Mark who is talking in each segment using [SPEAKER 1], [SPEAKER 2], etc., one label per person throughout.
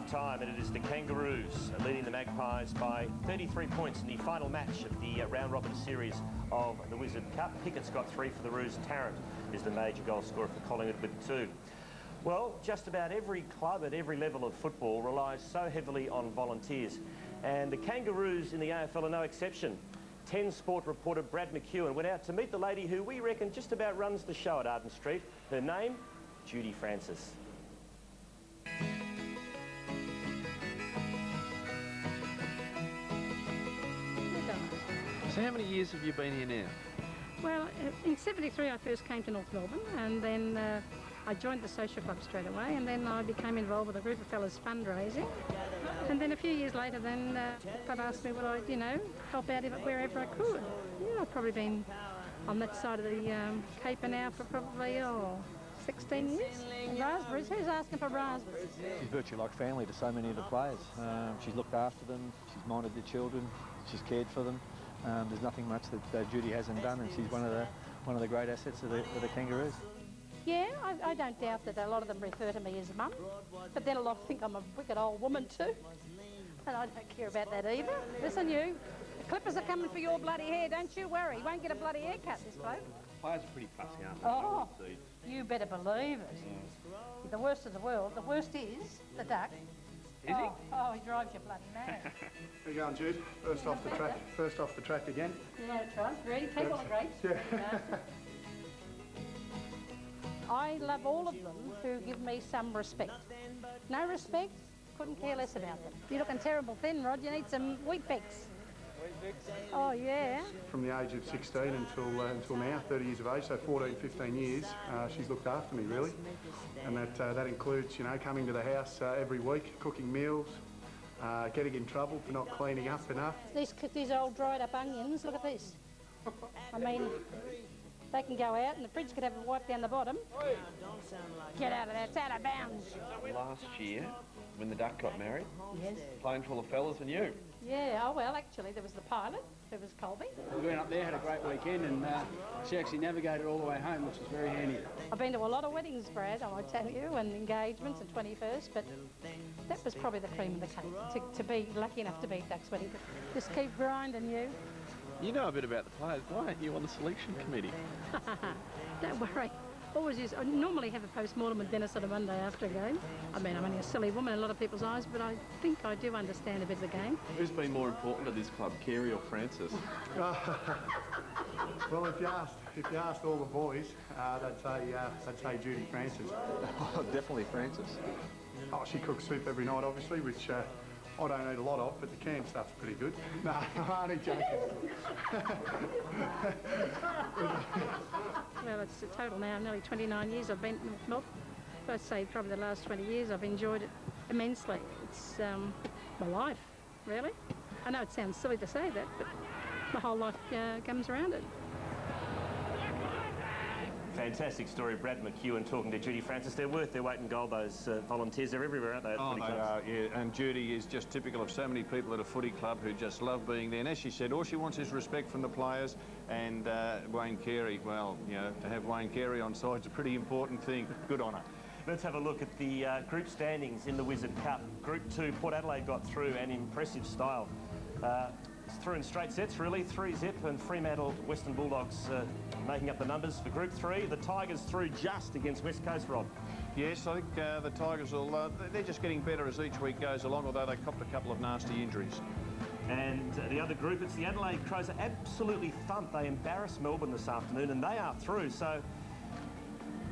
[SPEAKER 1] half-time, and it is the Kangaroos leading the Magpies by 33 points in the final match of the round-robin series of the Wizard Cup. Pickett's got 3 for the Roos. Tarrant is the major goal scorer for Collingwood with 2. Well, just about every club at every level of football relies so heavily on volunteers, and the Kangaroos in the AFL are no exception. 10 Sport reporter Brad McEwen went out to meet the lady who we reckon just about runs the show at Arden Street. Her name, Judy Francis.
[SPEAKER 2] So how many years have you been here now?
[SPEAKER 3] Well, in '73 I first came to North Melbourne, and then I joined the social club straight away, and then I became involved with a group of fellas fundraising. And then a few years later, then Club asked me would I, help out wherever I could. Yeah, I've probably been on that side of the caper now for probably 16 years. And raspberries, who's asking for raspberries?
[SPEAKER 4] She's virtually like family to so many of the players. She's looked after them, she's minded the children, she's cared for them. There's nothing much that Judy hasn't done, and she's one of the great assets of the Kangaroos.
[SPEAKER 3] Yeah, I don't doubt that a lot of them refer to me as mum, but then a lot think I'm a wicked old woman too, and I don't care about that either. Listen, you, the clippers are coming for your bloody hair, don't you worry. You won't get a bloody haircut, this bloke.
[SPEAKER 2] Players are pretty fussy, aren't they?
[SPEAKER 3] Oh, you better believe it. Yeah. The worst of the world, the worst is the duck.
[SPEAKER 2] Is he?
[SPEAKER 3] Oh, he drives you bloody mad.
[SPEAKER 5] How you going, Jude? First off the track again.
[SPEAKER 3] No, try. Ready? Take all the grapes.
[SPEAKER 5] Yeah.
[SPEAKER 3] I love all of them who give me some respect. No respect, couldn't care less about them. You're looking terrible thin, Rod. You need some wheat bix. Oh, yeah.
[SPEAKER 5] From the age of 16 until now, 30 years of age, so 14, 15 years, she's looked after me, really. And that includes, coming to the house every week, cooking meals, getting in trouble for not cleaning up enough.
[SPEAKER 3] These old dried up onions, look at this. I mean, they can go out and the fridge could have a wipe down the bottom. Get out of there, it's out of bounds.
[SPEAKER 2] Last year, when the duck got married,
[SPEAKER 3] yes,
[SPEAKER 2] plane full of fellas and you.
[SPEAKER 3] Yeah, oh well, actually there was the pilot, who was Colby.
[SPEAKER 6] We went up there, had a great weekend, and she actually navigated all the way home, which was very handy.
[SPEAKER 3] I've been to a lot of weddings, Brad, I tell you, and engagements and 21st, but that was probably the cream of the cake, to be lucky enough to be at Duck's wedding. But just keep grinding, you.
[SPEAKER 2] You know a bit about the players. Why aren't you on the selection committee?
[SPEAKER 3] Don't worry. Always is. I normally have a post-mortem with Dennis on a Monday after a game. I mean, I'm only a silly woman in a lot of people's eyes, but I think I do understand a bit of the game.
[SPEAKER 2] Who's been more important to this club, Carey or Francis?
[SPEAKER 5] Well, if you asked all the boys, they'd say Judy Francis.
[SPEAKER 4] Definitely Francis.
[SPEAKER 5] Oh, she cooks soup every night, obviously, which I don't eat a lot of, but the canned stuff's pretty good. No, I'm only joking.
[SPEAKER 3] Well, it's a total now, nearly 29 years I've been at North. I'd say probably the last 20 years I've enjoyed it immensely. It's my life, really. I know it sounds silly to say that, but my whole life comes around it.
[SPEAKER 1] Fantastic story, Brad McEwen talking to Judy Francis. They're worth their weight in gold, those volunteers. They're everywhere, aren't they?
[SPEAKER 7] Oh, they are, yeah. And Judy is just typical of so many people at a footy club who just love being there. And as she said, all she wants is respect from the players. And Wayne Carey, well, to have Wayne Carey on side's a pretty important thing. Good on her.
[SPEAKER 1] Let's have a look at the group standings in the Wizard Cup. Group 2, Port Adelaide got through in impressive style. It's through in straight sets, really. 3-zip, and Fremantle, Western Bulldogs making up the numbers for Group 3. The Tigers through just against West Coast, Rob.
[SPEAKER 7] Yes, I think the Tigers will, they're just getting better as each week goes along, although they copped a couple of nasty injuries.
[SPEAKER 1] And the other group, it's the Adelaide Crows, are absolutely thumped. They embarrassed Melbourne this afternoon, and they are through. So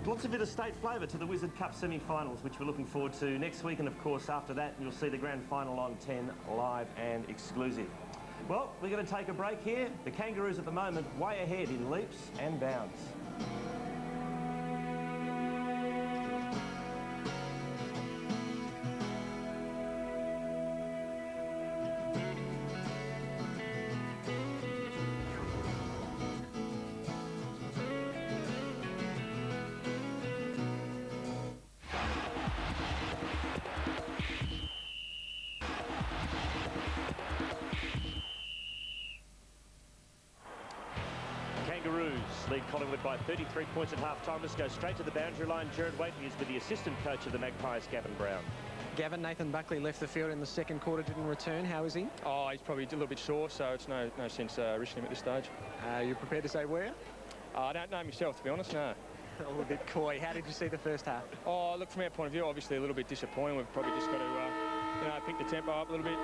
[SPEAKER 1] lots of interstate flavour to the Wizard Cup semi-finals, which we're looking forward to next week. And of course, after that, you'll see the grand final on 10 live and exclusive. Well, we're going to take a break here. The Kangaroos at the moment way ahead in leaps and bounds. Kangaroos lead Collingwood by 33 points at half-time. Let's go straight to the boundary line. Jared Waitley is with the assistant coach of the Magpies, Gavin Brown.
[SPEAKER 8] Gavin, Nathan Buckley left the field in the second quarter, didn't return. How is he?
[SPEAKER 9] Oh, he's probably a little bit sore, so it's no sense risking him at this stage.
[SPEAKER 8] You prepared to say where?
[SPEAKER 9] I don't know myself, to be honest, no.
[SPEAKER 8] A little bit coy. How did you see the first half?
[SPEAKER 9] Oh, look, from our point of view, obviously a little bit disappointing. We've probably just got to, pick the tempo up a little bit.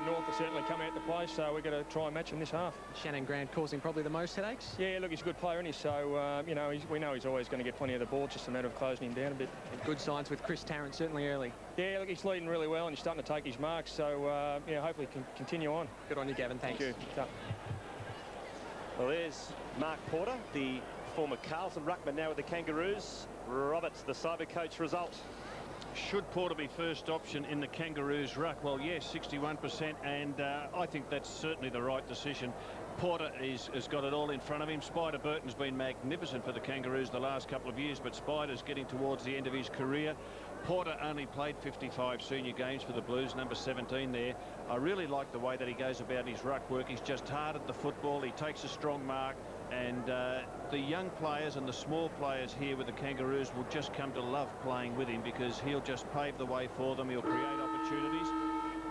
[SPEAKER 9] North has certainly come out to play, so we've got to try and match him this half.
[SPEAKER 8] Shannon Grant causing probably the most headaches?
[SPEAKER 9] Yeah, look, he's a good player, isn't he? So, we know he's always going to get plenty of the ball, just a matter of closing him down a bit.
[SPEAKER 8] And good signs with Chris Tarrant, certainly early.
[SPEAKER 9] Yeah, look, he's leading really well and he's starting to take his marks, so, hopefully he can continue on.
[SPEAKER 8] Good on you, Gavin. Thanks.
[SPEAKER 9] Thank you.
[SPEAKER 1] Well, there's Mark Porter, the former Carlton ruckman, now with the Kangaroos. Roberts, the cyber coach result.
[SPEAKER 7] Should Porter be first option in the Kangaroos ruck? Well, yes, 61%, and I think that's certainly the right decision. Porter has got it all in front of him. Spider Burton's been magnificent for the Kangaroos the last couple of years, but Spider's getting towards the end of his career. Porter only played 55 senior games for the Blues, number 17 there. I really like the way that he goes about his ruck work. He's just hard at the football. He takes a strong mark. And the young players and the small players here with the Kangaroos will just come to love playing with him, because he'll just pave the way for them. He'll create opportunities.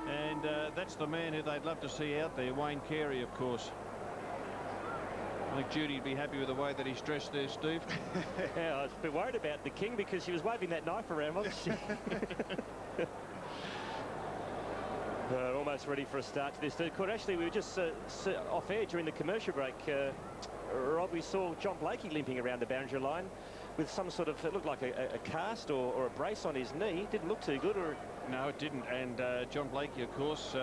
[SPEAKER 7] And that's the man who they'd love to see out there, Wayne Carey, of course. I think Judy'd be happy with the way that he's dressed there, Steve.
[SPEAKER 1] Yeah, I was a bit worried about the King because she was waving that knife around, wasn't she? Almost ready for a start to this third quarter. Actually, we were just off air during the commercial break. Rob, we saw John Blakey limping around the boundary line with some sort of, it looked like a cast or a brace on his knee. Didn't look too good. Or
[SPEAKER 7] no, it didn't. And John Blakey, of course,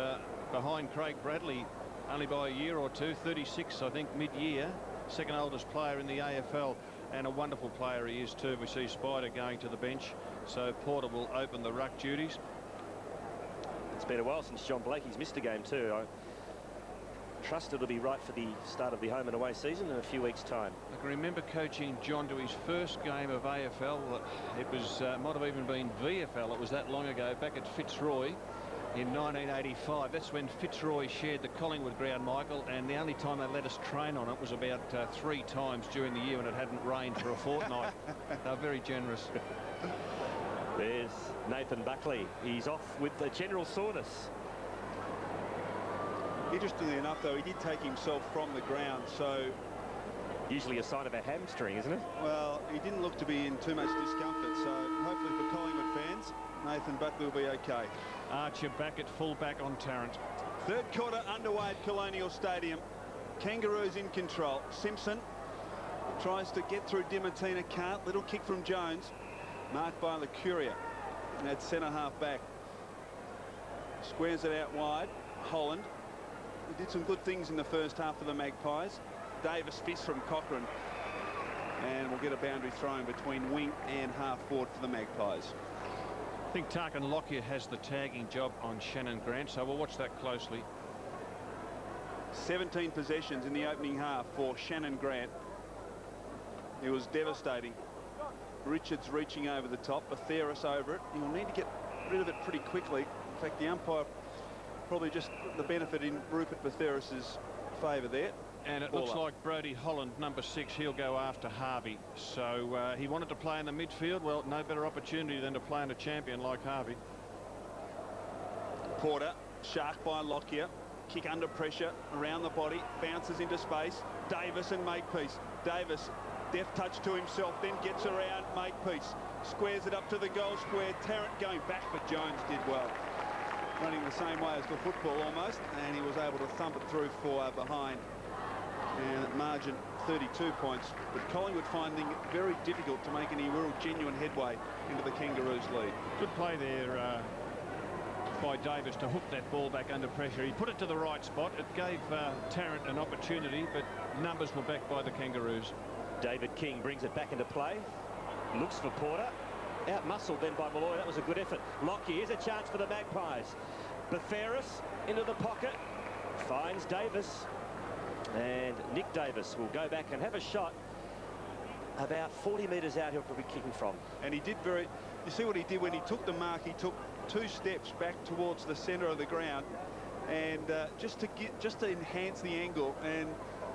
[SPEAKER 7] behind Craig Bradley only by a year or two, 36, I think, mid-year. Second oldest player in the AFL, and a wonderful player he is too. We see Spider going to the bench, so Porter will open the ruck duties.
[SPEAKER 1] It's been a while since John Blakey's missed a game too. I trust it'll be right for the start of the home and away season in a few weeks' time.
[SPEAKER 7] I can remember coaching John to his first game of AFL. It was might have even been VFL. It was that long ago, back at Fitzroy in 1985. That's when Fitzroy shared the Collingwood ground, Michael, and the only time they let us train on it was about 3 times during the year when it hadn't rained for a fortnight. They were very generous.
[SPEAKER 1] There's Nathan Buckley. He's off with the general soreness.
[SPEAKER 10] Interestingly enough, though, he did take himself from the ground, so...
[SPEAKER 1] Usually a sign of a hamstring, isn't it?
[SPEAKER 10] Well, he didn't look to be in too much discomfort, so hopefully for Collingwood fans, Nathan Buckley will be okay.
[SPEAKER 7] Archer back at full-back on Tarrant.
[SPEAKER 10] Third quarter underway at Colonial Stadium. Kangaroos in control. Simpson tries to get through Dimatina, can't. Little kick from Jones, marked by Lucuria. And that's centre-half back. Squares it out wide. Holland. He did some good things in the first half for the Magpies. Davis fist from Cochrane. And we'll get a boundary thrown between wing and half-forward for the Magpies.
[SPEAKER 7] I think Tarkin Lockyer has the tagging job on Shannon Grant, so we'll watch that closely.
[SPEAKER 10] 17 possessions in the opening half for Shannon Grant. It was devastating. Richards reaching over the top, Batheris over it. He'll need to get rid of it pretty quickly. In fact, the umpire probably just the benefit in Rupert Batheris's favour there.
[SPEAKER 7] And it looks like Brodie Holland, number 6, he'll go after Harvey. So he wanted to play in the midfield. Well, no better opportunity than to play in a champion like Harvey.
[SPEAKER 10] Porter, shark by Lockyer. Kick under pressure, around the body, bounces into space. Davis and Makepeace. Davis, deft touch to himself, then gets around Makepeace. Squares it up to the goal square. Tarrant going back, but Jones did well. Running the same way as the football almost, and he was able to thump it through for behind. And at margin 32 points, but Collingwood finding it very difficult to make any real genuine headway into the Kangaroos lead.
[SPEAKER 7] Good play there by Davis to hook that ball back under pressure. He put it to the right spot. It gave Tarrant an opportunity, but numbers were backed by the Kangaroos.
[SPEAKER 1] David King brings it back into play. Looks for Porter. Out-muscled then by Malloy. That was a good effort. Lockyer, here's a chance for the Magpies. Batheris into the pocket. Finds Davis. And Nick Davis will go back and have a shot about 40 metres out. He'll probably be kicking from.
[SPEAKER 10] And he did very... You see what he did when he took the mark? He took 2 steps back towards the centre of the ground, and just to enhance the angle. And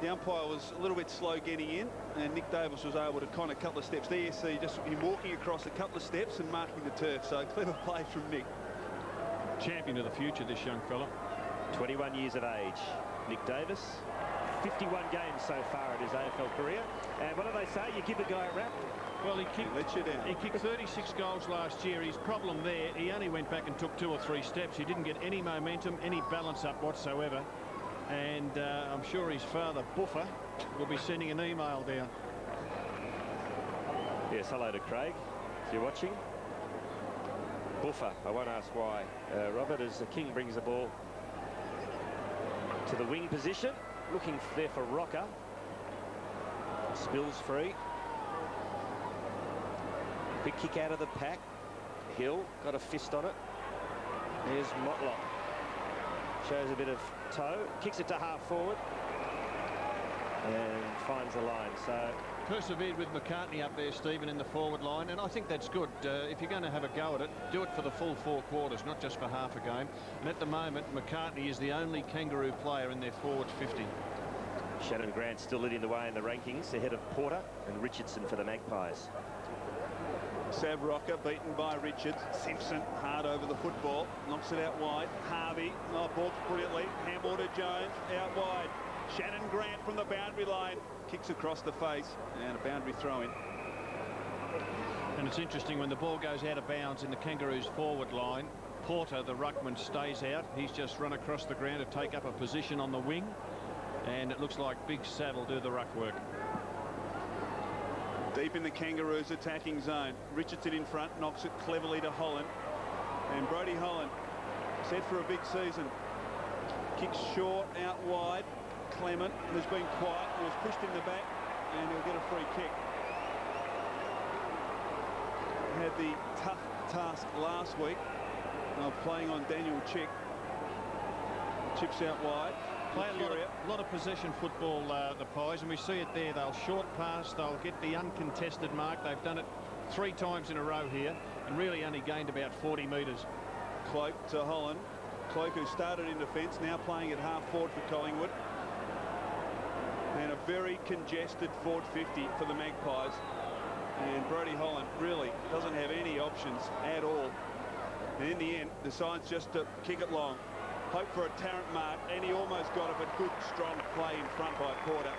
[SPEAKER 10] The umpire was a little bit slow getting in, and Nick Davis was able to con a couple of steps. There you see just him walking across a couple of steps and marking the turf. So clever play from Nick.
[SPEAKER 7] Champion of the future, this young fella.
[SPEAKER 1] 21 years of age, Nick Davis. 51 games so far in his AFL career. And what do they say? You give a guy a rap.
[SPEAKER 7] Well, he
[SPEAKER 10] Let you down.
[SPEAKER 7] kicked 36 goals last year. His problem there, he only went back and took 2 or 3 steps. He didn't get any momentum, any balance up whatsoever. And I'm sure his father, Buffer, will be sending an email down.
[SPEAKER 1] Yes, hello to Craig, if you're watching. Buffer, I won't ask why. Robert, as the King brings the ball to the wing position, looking there for Rocker. Spills free. Big kick out of the pack. Hill got a fist on it. There's Motlop. Shows a bit of toe. Kicks it to half forward. And finds the line. So
[SPEAKER 7] Persevered with McCartney up there, Stephen, in the forward line, and I think that's good. If you're going to have a go at it, do it for the full 4 quarters, not just for half a game. And at the moment, McCartney is the only Kangaroo player in their forward 50.
[SPEAKER 1] Shannon Grant still leading the way in the rankings, ahead of Porter and Richardson for the Magpies.
[SPEAKER 10] Sav Rocker beaten by Richards. Simpson hard over the football, knocks it out wide. Harvey, balked brilliantly. Handball to Jones, out wide. Shannon Grant from the boundary line, kicks across the face, and a boundary throw-in.
[SPEAKER 7] And it's interesting, when the ball goes out of bounds in the Kangaroos forward line, Porter, the ruckman, stays out. He's just run across the ground to take up a position on the wing, and it looks like Big Sav will do the ruck work.
[SPEAKER 10] Deep in the Kangaroos attacking zone. Richardson in front, knocks it cleverly to Holland. And Brody Holland, set for a big season. Kicks short, out wide. Clement has been quiet, he was pushed in the back, and he'll get a free kick. Had the tough task last week of playing on Daniel Chick. Chips out wide.
[SPEAKER 7] Play a lot of possession football, the Pies, and we see it there. They'll short pass, they'll get the uncontested mark. They've done it 3 times in a row here and really only gained about 40 metres.
[SPEAKER 10] Cloak to Holland. Cloak, who started in defence, now playing at half forward for Collingwood. And a very congested forward 50 for the Magpies. And Brody Holland really doesn't have any options at all. And in the end, decides just to kick it long. Hope for a Tarrant mark, and he almost got it, but good, strong play in front by Porter.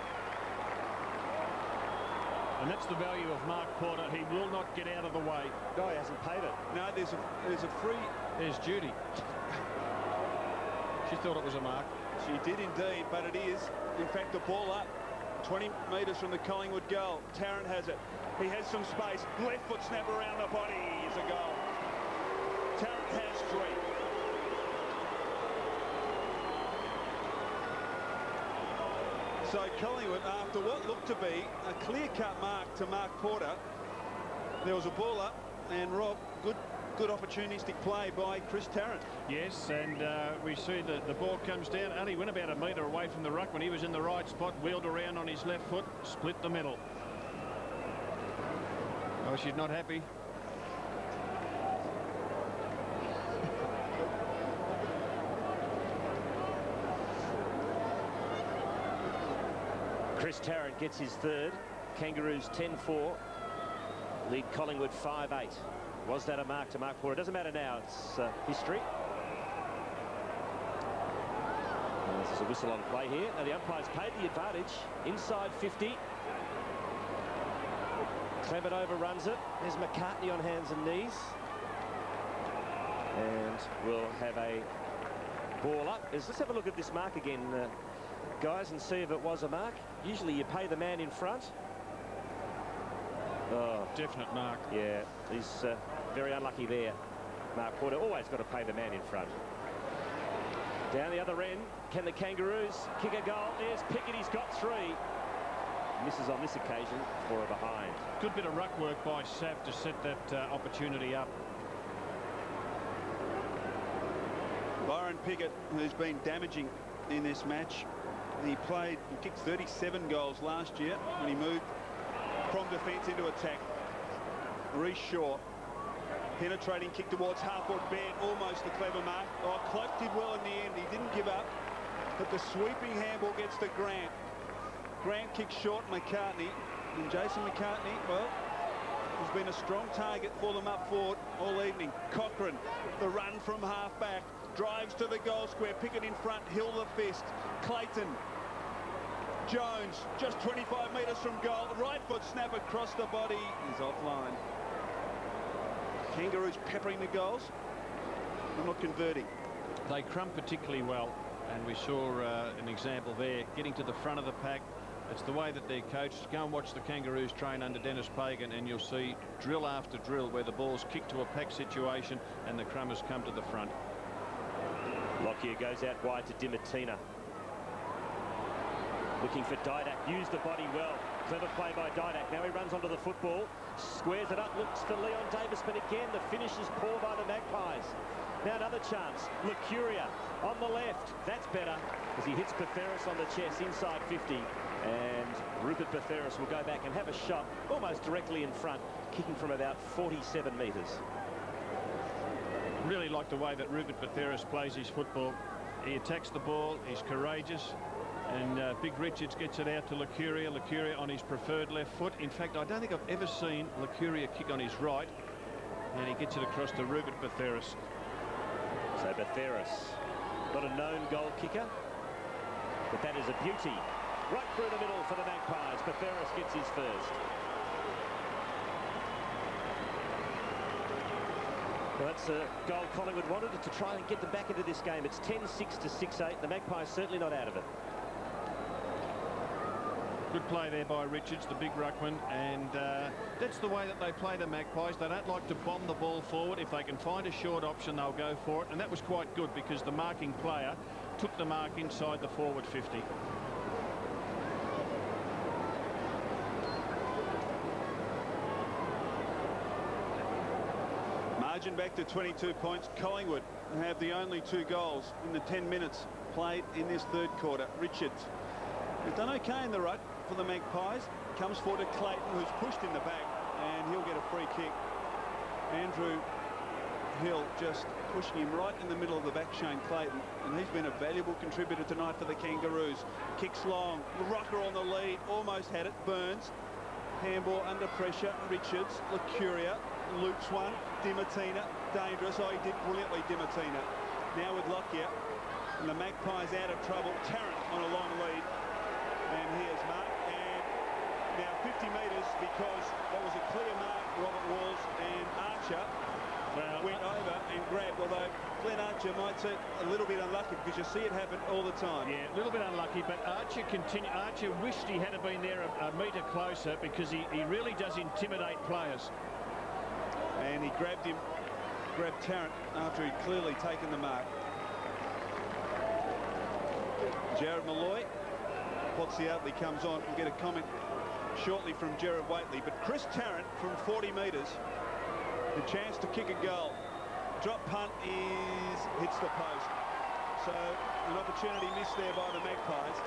[SPEAKER 7] And that's the value of Mark Porter. He will not get out of the way.
[SPEAKER 1] No, he hasn't paid it.
[SPEAKER 10] No, there's a free.
[SPEAKER 7] There's Judy. She thought it was a mark.
[SPEAKER 10] She did indeed, but it is, in fact, the ball up 20 metres from the Collingwood goal. Tarrant has it. He has some space. Left foot snap around the body is a goal. Tarrant has 3. So Collingwood, after what looked to be a clear-cut mark to Mark Porter, there was a ball up, and Rob, good opportunistic play by Chris Tarrant.
[SPEAKER 7] Yes, and we see that the ball comes down. Only went about a metre away from the ruck when he was in the right spot, wheeled around on his left foot, split the middle. Oh, she's not happy.
[SPEAKER 1] Chris Tarrant gets his 3rd. Kangaroos 10-4. Lead Collingwood 5-8. Was that a mark to Mark Porter? It doesn't matter now. It's history. And this is a whistle on play here. Now the umpire's paid the advantage. Inside 50. Clement overruns it. There's McCartney on hands and knees. And we'll have a ball up. Let's have a look at this mark again, guys, and see if it was a mark. Usually you pay the man in front. Oh,
[SPEAKER 7] definite mark.
[SPEAKER 1] Yeah, he's very unlucky there. Mark Porter always got to pay the man in front. Down the other end, can the Kangaroos kick a goal? There's Pickett, he's got 3. Misses on this occasion for a behind.
[SPEAKER 7] Good bit of ruck work by Sav to set that opportunity up.
[SPEAKER 10] Byron Pickett, who's been damaging in this match. He kicked 37 goals last year when he moved from defence into attack. Reece Shaw, penetrating kick towards half-forward Baird, almost a clever mark. Oh, Cloak did well in the end. He didn't give up, but the sweeping handball gets to Grant. Grant kicks short McCartney. And Jason McCartney, well, has been a strong target for them up forward all evening. Cochrane, the run from half-back, drives to the goal square. Pickett in front, Hill the fist. Clayton. Jones, just 25 metres from goal. Right foot snap across the body. He's offline. Kangaroos peppering the goals. They're not converting.
[SPEAKER 7] They crumb particularly well, and we saw an example there, getting to the front of the pack. It's the way that they're coached. Go and watch the Kangaroos train under Dennis Pagan, and you'll see drill after drill where the ball's kicked to a pack situation and the crummers come to the front.
[SPEAKER 1] Lockyer goes out wide to Dimatina. Looking for Didak. Used the body well. Clever play by Didak. Now he runs onto the football. Squares it up. Looks for Leon Davis. But again, the finish is poor by the Magpies. Now another chance. Lucuria on the left. That's better as he hits Betheris on the chest inside 50. And Rupert Betheris will go back and have a shot almost directly in front, kicking from about 47 metres.
[SPEAKER 7] Really like the way that Rupert Betheris plays his football. He attacks the ball. He's courageous. And Big Richards gets it out to Lucuria. Lucuria on his preferred left foot. In fact, I don't think I've ever seen Lucuria kick on his right. And he gets it across to Rupert Betheris.
[SPEAKER 1] So Betheris, not a known goal kicker, but that is a beauty. Right through the middle for the Magpies. Betheris gets his first. Well, that's a goal Collingwood wanted to try and get them back into this game. It's 10-6 to 6-8. The Magpies certainly not out of it.
[SPEAKER 7] Good play there by Richards, the big ruckman, and that's the way that they play the Magpies. They don't like to bomb the ball forward. If they can find a short option, they'll go for it, and that was quite good because the marking player took the mark inside the forward 50.
[SPEAKER 10] Margin back to 22 points. Collingwood have the only 2 goals in the 10 minutes played in this third quarter. Richards has done okay in the ruck for the Magpies. Comes forward to Clayton, who's pushed in the back, and he'll get a free kick. Andrew Hill just pushing him right in the middle of the back, Shane Clayton, and he's been a valuable contributor tonight for the Kangaroos. Kicks long, Rucker on the lead, almost had it. Burns, handball under pressure. Richards, Lucuria, loops one. Dimatina, dangerous. Oh, he did brilliantly, Dimatina. Now with Lockyer, and the Magpies out of trouble. Tarrant on a long lead, and here's Mark. And now 50 metres, because that was a clear mark. Robert Walls and Archer went over and grabbed, although Glenn Archer might say a little bit unlucky because you see it happen all the time.
[SPEAKER 7] Yeah, a little bit unlucky, but Archer wished he had been there a metre closer because he really does intimidate players.
[SPEAKER 10] And he grabbed Tarrant after he'd clearly taken the mark. Jared Malloy, Potziatli comes on. We'll get a comment shortly from Jared Waitley. But Chris Tarrant from 40 metres, the chance to kick a goal. Drop punt hits the post. So an opportunity missed there by the Magpies.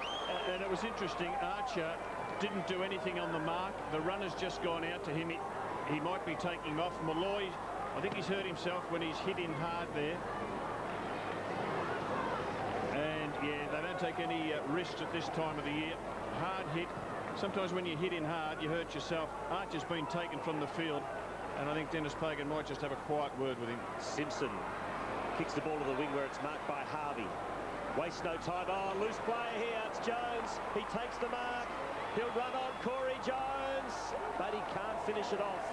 [SPEAKER 7] And it was interesting, Archer didn't do anything on the mark. The runner's just gone out to him. He might be taking him off. Malloy, I think he's hurt himself when he's hit in hard there. And yeah, they don't take any risks at this time of the year. Hard hit. Sometimes when you hit in hard, you hurt yourself. Archer's been taken from the field, and I think Dennis Pagan might just have a quiet word with him.
[SPEAKER 1] Simpson kicks the ball to the wing where it's marked by Harvey. Wastes no time. Oh, loose player here. It's Jones. He takes the mark. He'll run on Corey Jones, but he can't finish it off.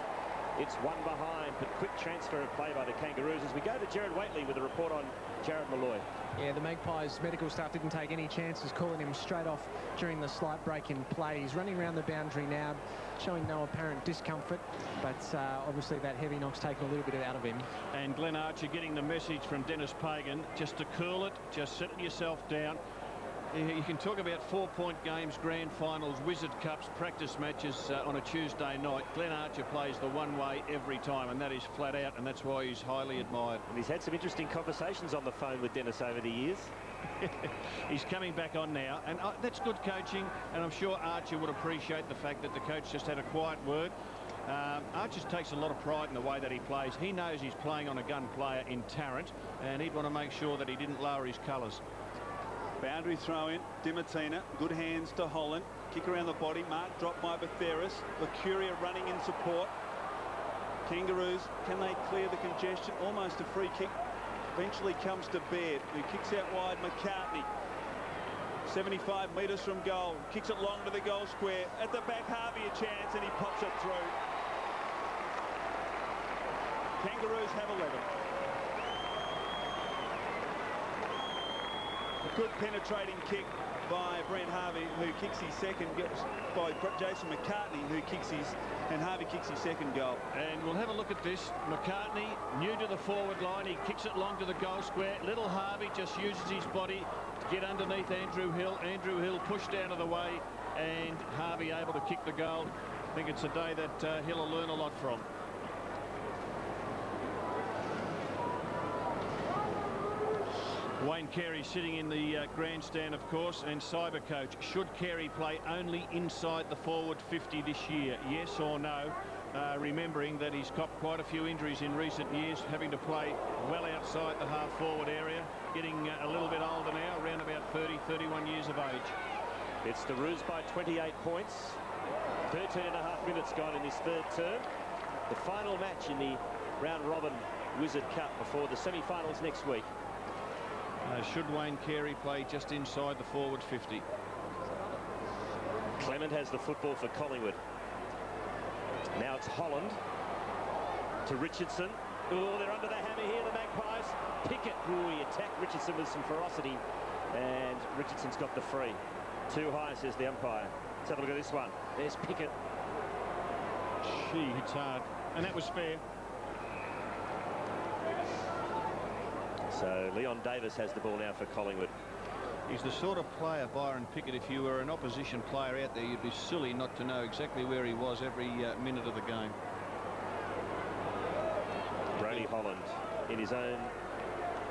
[SPEAKER 1] It's one behind, but quick transfer of play by the Kangaroos as we go to Jared Waitley with a report on Jared Malloy.
[SPEAKER 8] Yeah, the Magpies medical staff didn't take any chances, calling him straight off during the slight break in play. He's running around the boundary now, showing no apparent discomfort, but obviously that heavy knock's taken a little bit out of him.
[SPEAKER 7] And Glenn Archer getting the message from Dennis Pagan, just to cool it, just settle yourself down. You can talk about 4-point games, grand finals, Wizard Cups, practice matches on a Tuesday night. Glenn Archer plays the one way every time, and that is flat out, and that's why he's highly admired.
[SPEAKER 1] And he's had some interesting conversations on the phone with Dennis over the years.
[SPEAKER 7] He's coming back on now, and that's good coaching, and I'm sure Archer would appreciate the fact that the coach just had a quiet word. Archer takes a lot of pride in the way that he plays. He knows he's playing on a gun player in Tarrant, and he'd want to make sure that he didn't lower his colours.
[SPEAKER 10] Boundary throw in. Dimatina. Good hands to Holland. Kick around the body. Mark dropped by Batheris. Mercuria running in support. Kangaroos, can they clear the congestion? Almost a free kick. Eventually comes to Baird, who kicks out wide. McCartney. 75 metres from goal. Kicks it long to the goal square. At the back, Harvey a chance, and he pops it through. Kangaroos have 11. A good penetrating kick by Brent Harvey, who kicks his second, by Jason McCartney, who kicks his, and Harvey kicks his second goal.
[SPEAKER 7] And we'll have a look at this. McCartney, new to the forward line, he kicks it long to the goal square. Little Harvey just uses his body to get underneath Andrew Hill. Andrew Hill pushed out of the way, and Harvey able to kick the goal. I think it's a day that Hill will learn a lot from. Wayne Carey sitting in the grandstand, of course, and Cyber Coach. Should Carey play only inside the forward 50 this year? Yes or no? Remembering that he's copped quite a few injuries in recent years, having to play well outside the half-forward area, getting a little bit older now, around about 30, 31 years of age.
[SPEAKER 1] It's the Roos by 28 points. 13.5 minutes gone in this third term. The final match in the round-robin Wizard Cup before the semi-finals next week.
[SPEAKER 7] Should Wayne Carey play just inside the forward 50?
[SPEAKER 1] Clement has the football for Collingwood. Now it's Holland to Richardson. Oh, they're under the hammer here, the Magpies. Pickett, ooh, he attacked Richardson with some ferocity, and Richardson's got the free. Too high, says the umpire. Let's have a look at this one. There's Pickett.
[SPEAKER 7] Gee, hits hard, and that was fair.
[SPEAKER 1] So Leon Davis has the ball now for Collingwood.
[SPEAKER 7] He's the sort of player, Byron Pickett, if you were an opposition player out there, you'd be silly not to know exactly where he was every minute of the game.
[SPEAKER 1] Brody Holland in his own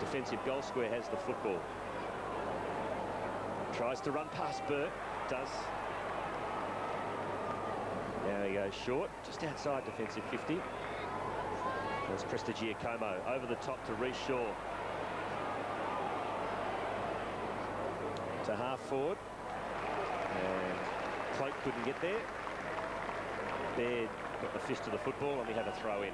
[SPEAKER 1] defensive goal square has the football. Tries to run past Burke. Does. Now he goes short, just outside defensive 50. There's Prestigiacomo over the top to Reece Shaw. To half forward, and Cloak couldn't get there. Baird got the fist of the football, and we have a throw in.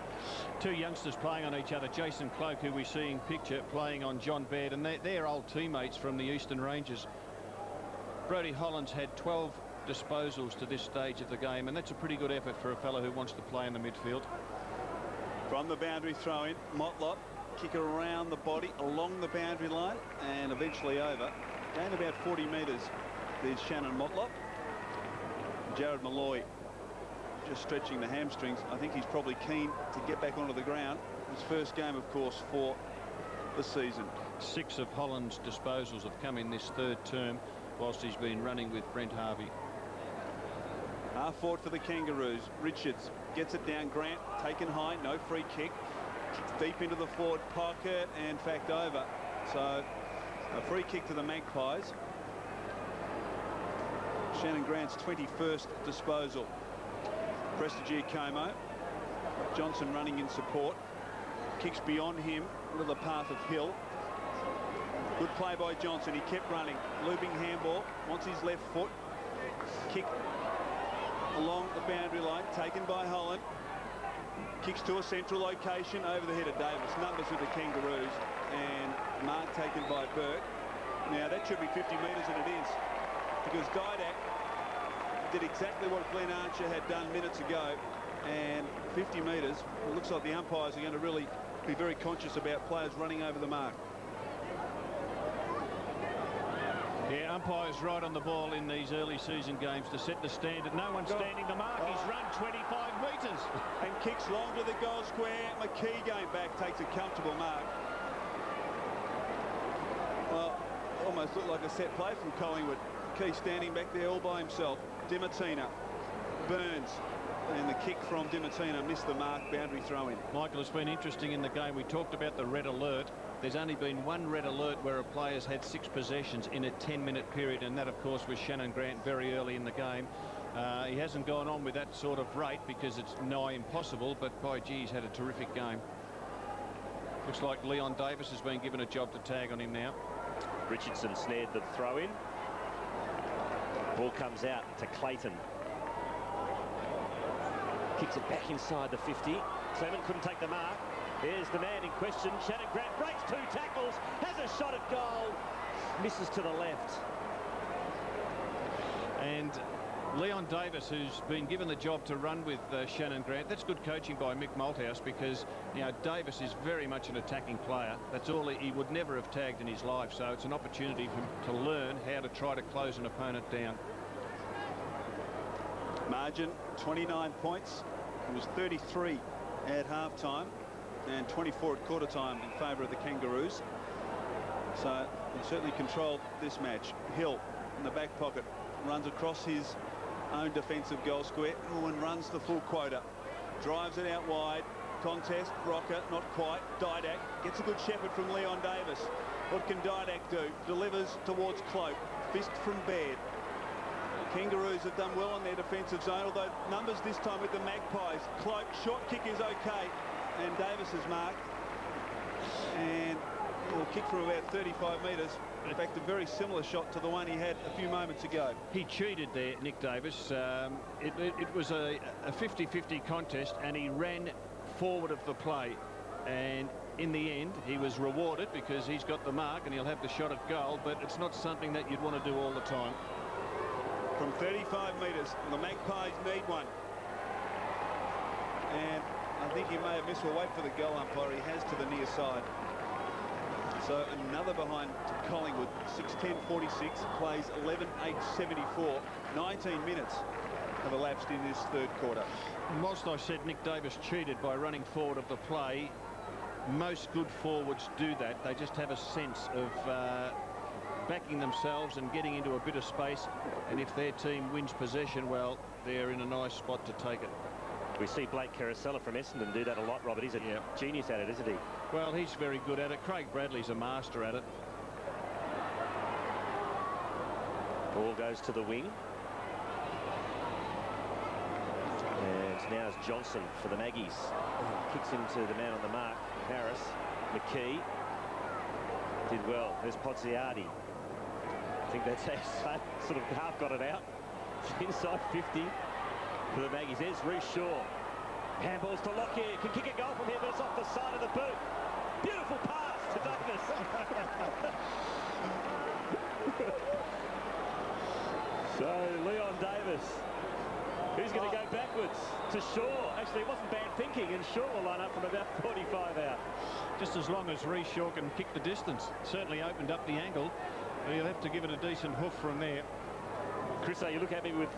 [SPEAKER 7] Two youngsters playing on each other. Jason Cloak, who we see in picture, playing on John Baird, and they're old teammates from the Eastern Ranges. Brody Holland's had 12 disposals to this stage of the game, and that's a pretty good effort for a fellow who wants to play in the midfield.
[SPEAKER 10] From the boundary throw in, Motlop, kick around the body, along the boundary line, and eventually over. Gain about 40 metres. There's Shannon Motlop. Jared Malloy just stretching the hamstrings. I think he's probably keen to get back onto the ground. His first game, of course, for the season.
[SPEAKER 7] 6 of Holland's disposals have come in this third term, whilst he's been running with Brent Harvey.
[SPEAKER 10] Half forward for the Kangaroos. Richards gets it down. Grant taken high, no free kick. Kicks deep into the forward pocket, and in fact over. So a free kick to the Magpies. Shannon Grant's 21st disposal. Prestigiacomo. Johnson running in support. Kicks beyond him into the path of Hill. Good play by Johnson. He kept running. Looping handball. Wants his left foot. Kick along the boundary line. Taken by Holland. Kicks to a central location over the head of Davis. Numbers with the Kangaroos. And mark taken by Burke. Now that should be 50 metres, and it is. Because Didak did exactly what Glenn Archer had done minutes ago. And 50 metres, it looks like the umpires are going to really be very conscious about players running over the mark.
[SPEAKER 7] Yeah, umpires right on the ball in these early season games to set the standard. No one standing the mark. He's run 25 metres.
[SPEAKER 10] And kicks long to the goal square. McKee going back, takes a comfortable mark. Well, almost looked like a set play from Collingwood. McKee standing back there all by himself. Dimatina, Burns, and the kick from Dimatina missed the mark. Boundary throw in.
[SPEAKER 7] Michael, it's been interesting in the game. We talked about the red alert. There's only been one red alert where a player's had 6 possessions in a 10-minute period, and that, of course, was Shannon Grant very early in the game. He hasn't gone on with that sort of rate because it's nigh impossible, but by gee, he's had a terrific game. Looks like Leon Davis has been given a job to tag on him now.
[SPEAKER 1] Richardson snared the throw in. Ball comes out to Clayton. Kicks it back inside the 50. Clement couldn't take the mark. Here's the man in question. Shannon Grant breaks 2 tackles, has a shot at goal, misses to the left.
[SPEAKER 7] And Leon Davis, who's been given the job to run with Shannon Grant, that's good coaching by Mick Malthouse, because, you know, Davis is very much an attacking player. That's all he would never have tagged in his life, so it's an opportunity for him to learn how to try to close an opponent down.
[SPEAKER 10] Margin 29 points. It was 33 at half-time and 24 at quarter-time in favour of the Kangaroos. So he certainly controlled this match. Hill in the back pocket runs across his own defensive goal square and runs the full quota. Drives it out wide. Contest. Rocker, not quite. Didak gets a good shepherd from Leon Davis. What can Didak do? Delivers towards Cloak. Fist from Baird. Kangaroos have done well on their defensive zone, although numbers this time with the Magpies. Cloak, short kick is okay, and Davis is marked. And will kick from about 35 metres. In fact, a very similar shot to the one he had a few moments ago.
[SPEAKER 7] He cheated there, Nick Davis. It was a 50-50 contest, and he ran forward of the play. And in the end, he was rewarded because he's got the mark and he'll have the shot at goal, but it's not something that you'd want to do all the time.
[SPEAKER 10] From 35 metres, the Magpies need one. And I think he may have missed. We'll wait for the goal umpire. He has to the near side. So another behind to Collingwood. 6:10:46, plays 11:08:74. 19 minutes have elapsed in this third quarter.
[SPEAKER 7] And whilst I said Nick Davis cheated by running forward of the play, most good forwards do that. They just have a sense of backing themselves and getting into a bit of space, and if their team wins possession, well, they're in a nice spot to take it.
[SPEAKER 1] We see Blake Carosella from Essendon do that a lot, Robert. He's a genius at it, isn't he?
[SPEAKER 7] Well, he's very good at it. Craig Bradley's a master at it.
[SPEAKER 1] Ball goes to the wing. And now it's Johnson for the Maggies. Kicks into the man on the mark, Harris. McKee did well. There's Pozziardi. I think that's sort of half got it out. Inside 50 for the Maggies. There's Reece Shaw. Handballs to Lockyer. Can kick a goal from here, but it's off the side of the boot. Beautiful pass to Davis. So Leon Davis, who's going to go backwards to Shaw. Actually, it wasn't bad thinking, and Shaw will line up from about 45 out.
[SPEAKER 7] Just as long as Reece Shaw can kick the distance. Certainly opened up the angle, but he'll have to give it a decent hoof from there.
[SPEAKER 1] Chris, you look at me with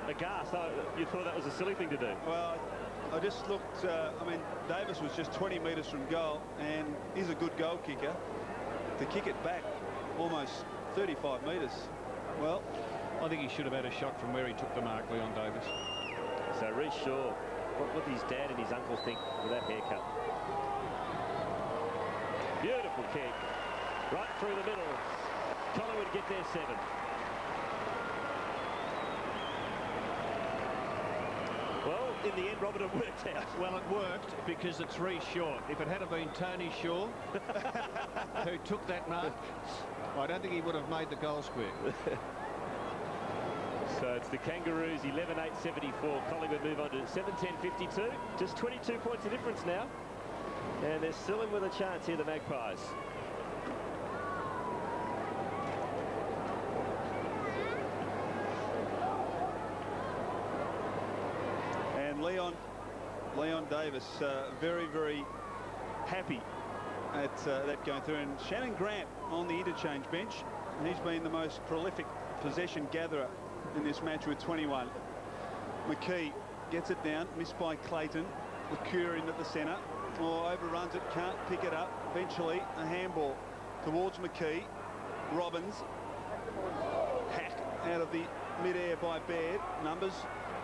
[SPEAKER 1] aghast. You thought that was a silly thing to do?
[SPEAKER 10] Well, I just looked, I mean, Davis was just 20 metres from goal, and he's a good goal kicker. To kick it back almost 35 metres, well,
[SPEAKER 7] I think he should have had a shot from where he took the mark, Leon Davis.
[SPEAKER 1] So Reece Shaw, what would his dad and his uncle think with that haircut? Beautiful kick, right through the middle. Collingwood get their 7. Well, in the end, Robert, it worked out.
[SPEAKER 7] Well, it worked because it's Reece Shaw. If it had been Tony Shaw who took that mark, I don't think he would have made the goal square.
[SPEAKER 1] So it's the Kangaroos 11:08:74. Collingwood move on to 7:10:52. Just 22 points of difference now. And they're still in with a chance here, the Magpies.
[SPEAKER 10] and Leon Davis very, very happy at that going through. And Shannon Grant on the interchange bench. He's been the most prolific possession gatherer in this match with 21. McKee gets it down, missed by Clayton. LeCure in at the centre, or overruns it, can't pick it up. Eventually a handball towards McKee. Robbins, hack out of the mid-air by Baird. Numbers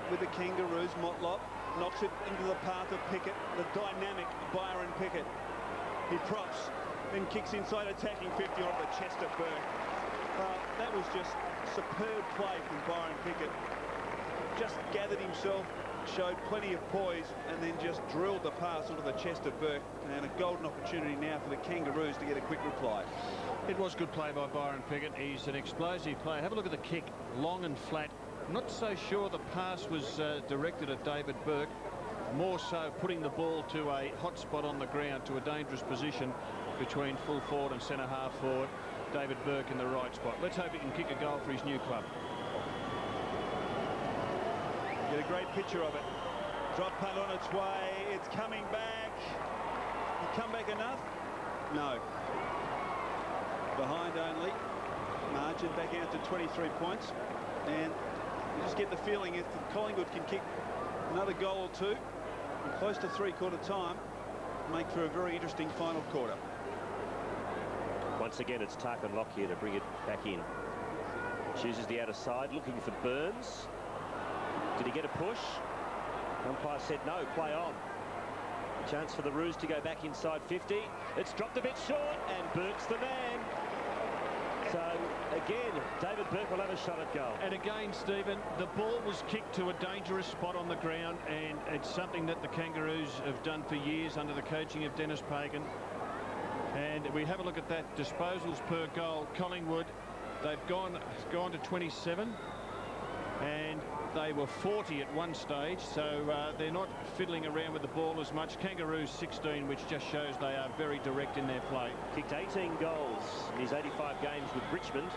[SPEAKER 10] with the Kangaroos. Motlop knocks it into the path of Pickett, the dynamic Byron Pickett. He props, then kicks inside, attacking 50 on the chest of Burke. That was just superb play from Byron Pickett. Just gathered himself, showed plenty of poise, and then just drilled the pass onto the chest of Burke. And a golden opportunity now for the Kangaroos to get a quick reply.
[SPEAKER 7] It was good play by Byron Pickett. He's an explosive player. Have a look at the kick, long and flat. I'm not so sure the pass was directed at David Burke. More so putting the ball to a hot spot on the ground, to a dangerous position between full forward and centre half forward. David Burke in the right spot. Let's hope he can kick a goal for his new club.
[SPEAKER 10] Get a great picture of it. Drop punt on its way. It's coming back. Can come back enough? No. Behind only. Margin back out to 23 points. And you just get the feeling if Collingwood can kick another goal or two in close to three-quarter time, make for a very interesting final quarter.
[SPEAKER 1] Once again, it's Tarquin Lockyer to bring it back in. Chooses the outer side, looking for Burns. Did he get a push? Umpire said no, play on. Chance for the Roos to go back inside 50. It's dropped a bit short, and Burke's the man. So, again, David Burke will have a shot at goal.
[SPEAKER 7] And again, Stephen, the ball was kicked to a dangerous spot on the ground, and it's something that the Kangaroos have done for years under the coaching of Dennis Pagan. And we have a look at that, disposals per goal. Collingwood, they've gone to 27, and they were 40 at one stage, so they're not fiddling around with the ball as much. Kangaroos 16, which just shows they are very direct in their play.
[SPEAKER 1] Kicked 18 goals in his 85 games with Richmond.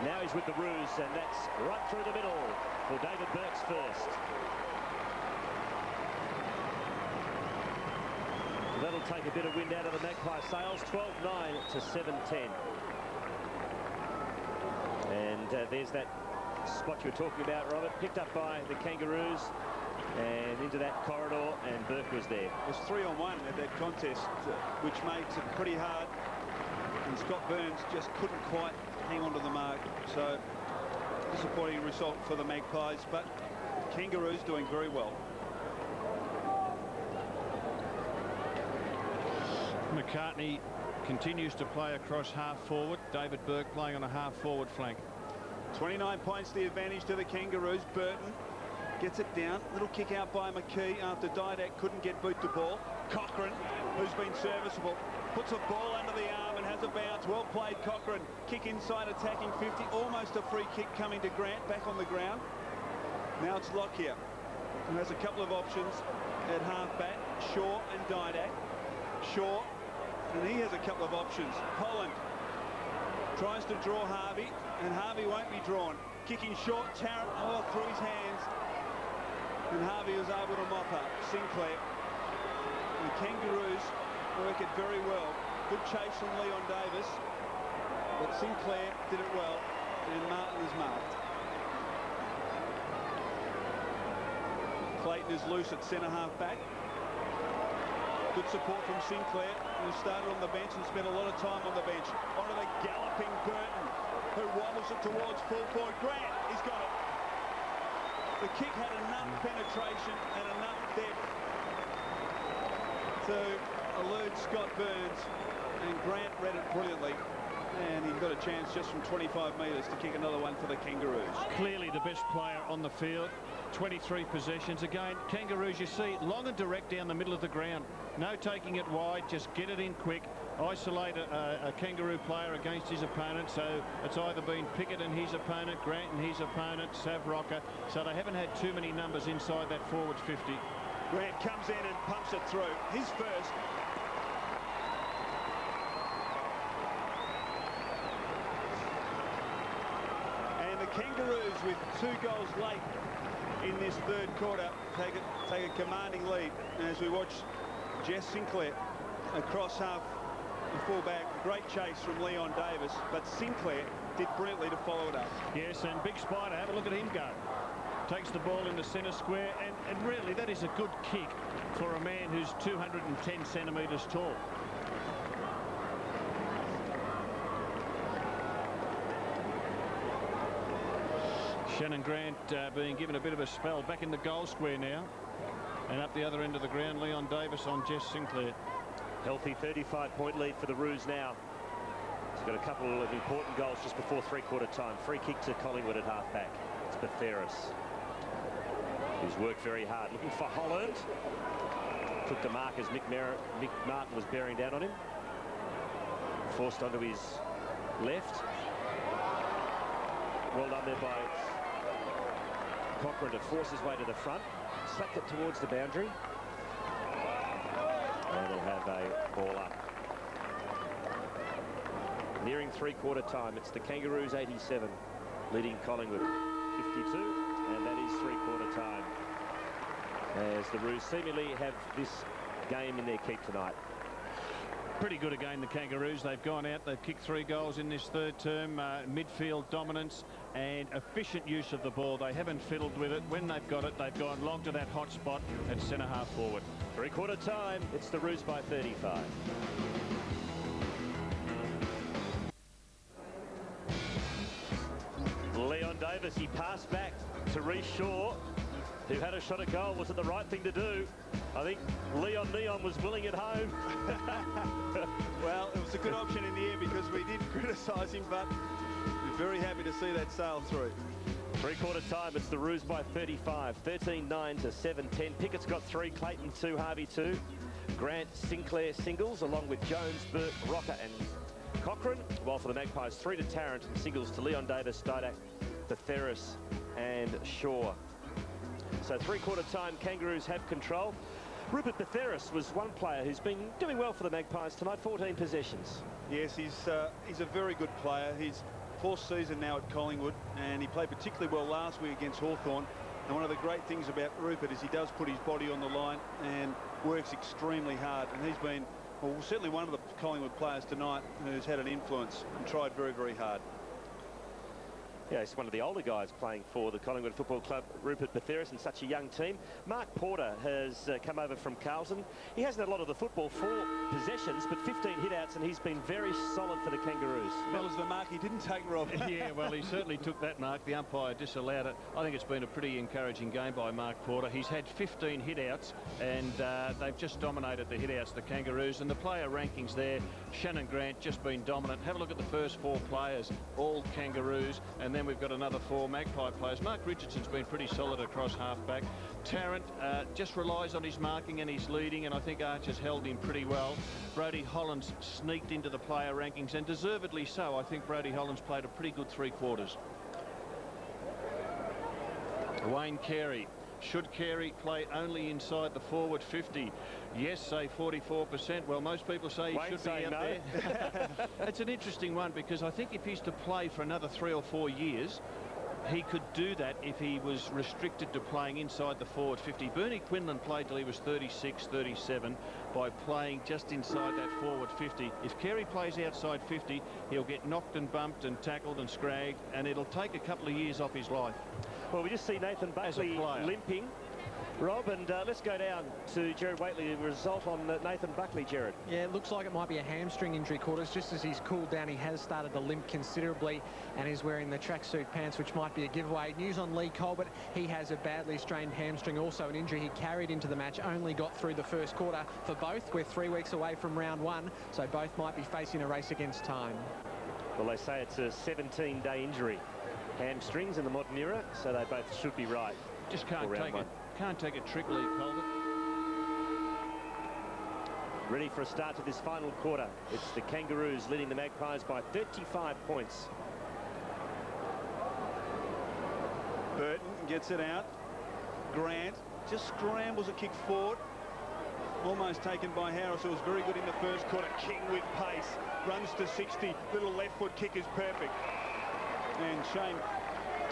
[SPEAKER 1] Now he's with the Roos, and that's right through the middle for David Burke's first. That'll take a bit of wind out of the Magpie sails. 12-9 to 7-10. And there's that spot you were talking about, Robert, picked up by the Kangaroos and into that corridor, and Burke was there.
[SPEAKER 10] It was 3-on-1 at that contest, which makes it pretty hard, and Scott Burns just couldn't quite hang on to the mark. So disappointing result for the Magpies, but Kangaroos doing very well.
[SPEAKER 7] McCartney continues to play across half forward. David Burke playing on a half forward flank.
[SPEAKER 10] 29 points the advantage to the Kangaroos. Burton gets it down. Little kick out by McKee after Didak couldn't get boot the ball. Cochrane, who's been serviceable, puts a ball under the arm and has a bounce. Well played, Cochrane. Kick inside, attacking 50. Almost a free kick coming to Grant, back on the ground. Now it's Lockyer, who has a couple of options at half-back. Shaw and Didak. Shaw, and he has a couple of options. Holland tries to draw Harvey, and Harvey won't be drawn. Kicking short, Tarrant, through his hands. And Harvey was able to mop up Sinclair. And the Kangaroos work it very well. Good chase from Leon Davis, but Sinclair did it well, and Martin is marked. Clayton is loose at centre half back. Good support from Sinclair, who started on the bench and spent a lot of time on the bench. Onto the galloping Burton, who wobbles it towards full forward. Grant, he's got it. The kick had enough penetration and enough depth to elude Scott Burns, and Grant read it brilliantly. And he got a chance just from 25 metres to kick another one for the Kangaroos.
[SPEAKER 7] Clearly the best player on the field. 23 possessions. Again, Kangaroos, you see, long and direct down the middle of the ground. No taking it wide, just get it in quick. Isolate a Kangaroo player against his opponent. So it's either been Pickett and his opponent, Grant and his opponent, Sav Rocker. So they haven't had too many numbers inside that forward 50.
[SPEAKER 10] Grant comes in and pumps it through. His first. And the Kangaroos, with 2 goals late in this third quarter, take a commanding lead. And as we watch Jess Sinclair across half the full-back, great chase from Leon Davis, but Sinclair did brilliantly to follow it up.
[SPEAKER 7] Yes, and Big Spider, have a look at him go. Takes the ball into centre square, and really that is a good kick for a man who's 210 centimetres tall. Shannon Grant being given a bit of a spell, back in the goal square now, and up the other end of the ground, Leon Davis on Jess Sinclair.
[SPEAKER 1] Healthy 35-point lead for the Roos now. He's got a couple of important goals just before three-quarter time. Free kick to Collingwood at half-back. It's Betheris, who's worked very hard. Looking for Holland. Took the mark as Mick Martin was bearing down on him. Forced onto his left. Well done there by Cochrane to force his way to the front. Slapped it towards the boundary. And they'll have a ball up. Nearing three-quarter time. It's the Kangaroos 87, leading Collingwood 52, and that is three-quarter time. As the Roos seemingly have this game in their keep tonight.
[SPEAKER 7] Pretty good again, the Kangaroos. They've gone out, they've kicked 3 goals in this third term. Midfield dominance and efficient use of the ball. They haven't fiddled with it. When they've got it, they've gone long to that hot spot at centre half forward.
[SPEAKER 1] Three-quarter time. It's the Roos by 35. Leon Davis, he passed back to Reece Shaw, who had a shot at goal. Was it the right thing to do? I think Leon was willing at home.
[SPEAKER 10] Well, it was a good option in the air because we did criticise him, but we're very happy to see that sail through.
[SPEAKER 1] Three-quarter time, it's the Roos by 35. 13-9 to 7-10. Pickett's got 3, Clayton 2, Harvey 2. Grant, Sinclair singles, along with Jones, Burke, Rocker and Cochrane. While for the Magpies, 3 to Tarrant and singles to Leon Davis, Didak, Betheris and Shaw. So three-quarter time, Kangaroos have control. Rupert Betheris was one player who's been doing well for the Magpies tonight, 14 possessions.
[SPEAKER 10] Yes, he's a very good player. He's 4th season now at Collingwood, and he played particularly well last week against Hawthorn. And one of the great things about Rupert is he does put his body on the line and works extremely hard. And he's been, well, certainly one of the Collingwood players tonight who's had an influence and tried very, very hard.
[SPEAKER 1] Yeah, he's one of the older guys playing for the Collingwood Football Club, Rupert Betheris, and such a young team. Mark Porter has come over from Carlton. He hasn't had a lot of the football, 4 possessions, but 15 hit-outs, and he's been very solid for the Kangaroos.
[SPEAKER 10] That was the mark he didn't take, Rob.
[SPEAKER 7] Yeah, well, he certainly took that mark. The umpire disallowed it. I think it's been a pretty encouraging game by Mark Porter. He's had 15 hit-outs, and they've just dominated the hit-outs, the Kangaroos. And the player rankings there, Shannon Grant just been dominant. Have a look at the first 4 players, all Kangaroos, and then we've got another 4 Magpie players. Mark Richardson's been pretty solid across halfback. Tarrant just relies on his marking and his leading, and I think Archer's held him pretty well. Brodie Hollands sneaked into the player rankings, and deservedly so. I think Brodie Hollands played a pretty good 3 quarters. Wayne Carey. Should Carey play only inside the forward 50? Yes, say 44%. Well, most people say he should be out there. It's an interesting one because I think if he's to play for another 3 or 4 years, he could do that if he was restricted to playing inside the forward 50. Bernie Quinlan played till he was 36, 37 by playing just inside that forward 50. If Carey plays outside 50, he'll get knocked and bumped and tackled and scragged, and it'll take a couple of years off his life.
[SPEAKER 1] Well, we just see Nathan Buckley limping, Rob, and let's go down to Gerard Waitley. The result on Nathan Buckley, Gerard.
[SPEAKER 8] Yeah, it looks like it might be a hamstring injury, Quarters. Just as he's cooled down, he has started to limp considerably, and he's wearing the tracksuit pants, which might be a giveaway. News on Lee Colbert, he has a badly strained hamstring, also an injury he carried into the match, only got through the first quarter. For both, we're 3 weeks away from round 1, so both might be facing a race against time.
[SPEAKER 1] Well, they say it's a 17-day injury. Hamstrings in the modern era, so they both should be right.
[SPEAKER 7] Just can't take a trick, Lee Colbert.
[SPEAKER 1] Ready for a start to this final quarter. It's the Kangaroos leading the Magpies by 35 points.
[SPEAKER 10] Burton gets it out. Grant just scrambles a kick forward. Almost taken by Harris, who was very good in the first quarter. King with pace. Runs to 60. Little left foot kick is perfect. And Shane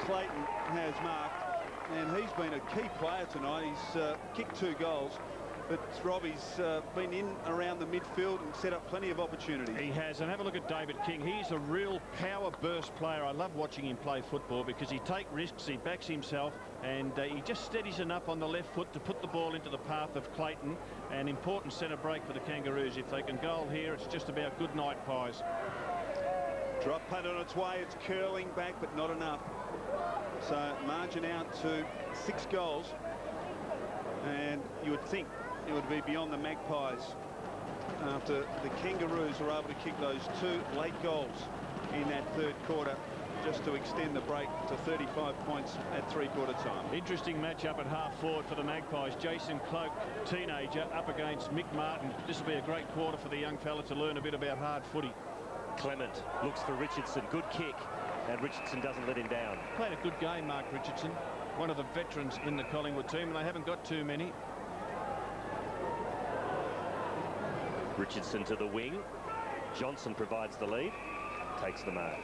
[SPEAKER 10] Clayton has marked, and he's been a key player tonight. He's kicked 2 goals, but Robbie's been in around the midfield and set up plenty of opportunities.
[SPEAKER 7] He has, and have a look at David King. He's a real power burst player. I love watching him play football because he takes risks, he backs himself, and he just steadies enough on the left foot to put the ball into the path of Clayton. An important centre break for the Kangaroos. If they can goal here, it's just about good night, Pies.
[SPEAKER 10] Drop punt on its way. It's curling back, but not enough. So margin out to 6 goals. And you would think it would be beyond the Magpies after the Kangaroos were able to kick those 2 late goals in that third quarter just to extend the break to 35 points at 3/4 time.
[SPEAKER 7] Interesting matchup at half forward for the Magpies. Jason Cloak, teenager, up against Mick Martin. This will be a great quarter for the young fella to learn a bit about hard footy.
[SPEAKER 1] Clement looks for Richardson. Good kick. And Richardson doesn't let him down.
[SPEAKER 7] Played a good game, Mark Richardson. One of the veterans in the Collingwood team, and they haven't got too many.
[SPEAKER 1] Richardson to the wing. Johnson provides the lead. Takes the mark.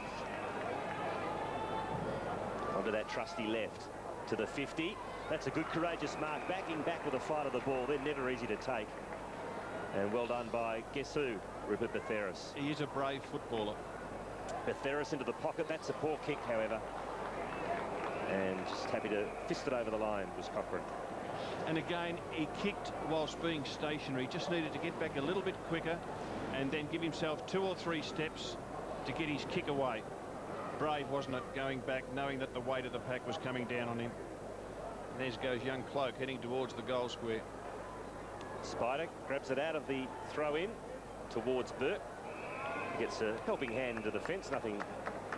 [SPEAKER 1] Onto that trusty left. To the 50. That's a good, courageous mark. Backing back with a fight of the ball. They're never easy to take. And well done by, guess who? Rupert Betheris.
[SPEAKER 7] He is a brave footballer.
[SPEAKER 1] Betheris into the pocket. That's a poor kick, however. And just happy to fist it over the line was Cochrane.
[SPEAKER 7] And again, he kicked whilst being stationary. Just needed to get back a little bit quicker and then give himself 2 or 3 steps to get his kick away. Brave, wasn't it, going back, knowing that the weight of the pack was coming down on him. And there goes young Cloak heading towards the goal square.
[SPEAKER 1] Spider grabs it out of the throw-in towards Burt. Gets a helping hand into the fence, nothing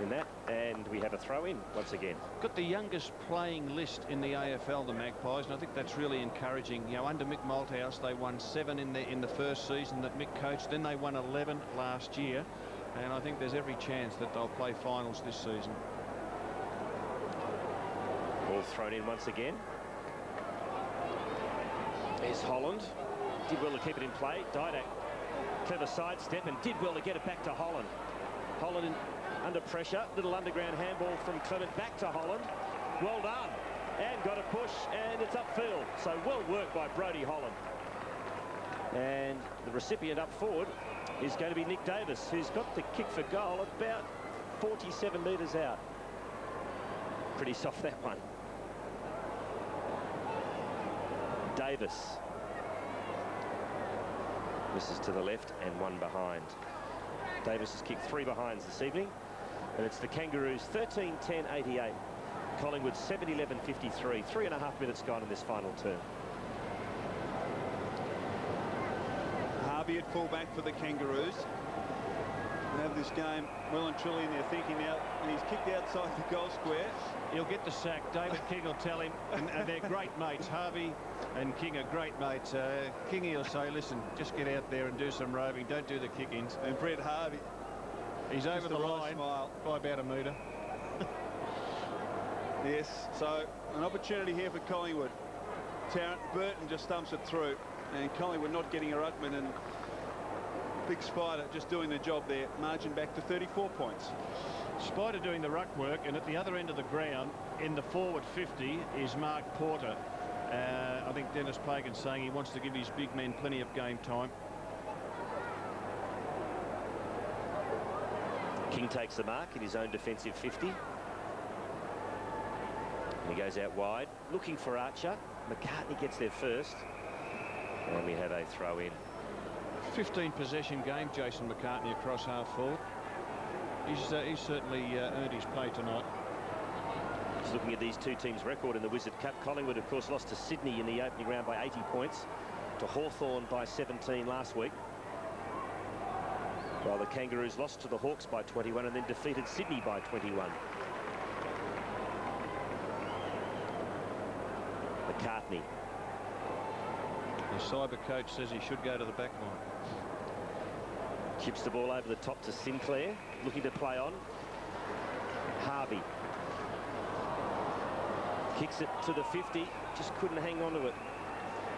[SPEAKER 1] in that, and we have a throw-in once again.
[SPEAKER 7] Got the youngest playing list in the AFL, the Magpies, and I think that's really encouraging. You know, under Mick Malthouse, they won 7 in the first season that Mick coached. Then they won 11 last year, and I think there's every chance that they'll play finals this season.
[SPEAKER 1] Ball thrown in once again. There's Holland. Did well to keep it in play. Didak, clever sidestep, and did well to get it back to Holland. Holland under pressure. Little underground handball from Clement back to Holland. Well done. And got a push, and it's upfield. So well worked by Brodie Holland. And the recipient up forward is going to be Nick Davis, who's got the kick for goal about 47 metres out. Pretty soft, that one. Davis. Misses to the left and one behind. Davis has kicked 3 behinds this evening. And it's the Kangaroos 13-10-88. Collingwood 7-11-53. 3.5 minutes gone in this final term.
[SPEAKER 10] Harvey at fullback for the Kangaroos. They have this game well and truly in their thinking now, and he's kicked outside the goal square.
[SPEAKER 7] He'll get the sack. David King will tell him, and they're great mates. Harvey and King are great mates. Kingy will say, listen, just get out there and do some roving. Don't do the kick-ins.
[SPEAKER 10] And Brett Harvey,
[SPEAKER 7] he's over the line by about a metre.
[SPEAKER 10] Yes, so an opportunity here for Collingwood. Tarrant Burton just stumps it through, and Collingwood not getting a ruckman, and Big Spider just doing the job there. Margin back to 34 points.
[SPEAKER 7] Spider doing the ruck work, and at the other end of the ground in the forward 50 is Mark Porter. I think Dennis Pagan's saying he wants to give his big men plenty of game time.
[SPEAKER 1] King takes the mark in his own defensive 50. He goes out wide, looking for Archer. McCartney gets there first. And we have a throw in.
[SPEAKER 7] 15 possession game, Jason McCartney across half forward. He's certainly earned his pay tonight.
[SPEAKER 1] Just looking at these two teams' record in the Wizard Cup. Collingwood, of course, lost to Sydney in the opening round by 80 points. To Hawthorn by 17 last week. While the Kangaroos lost to the Hawks by 21 and then defeated Sydney by 21. McCartney.
[SPEAKER 7] The cyber coach says he should go to the back line.
[SPEAKER 1] Chips the ball over the top to Sinclair, looking to play on. Harvey. Kicks it to the 50, just couldn't hang on to it.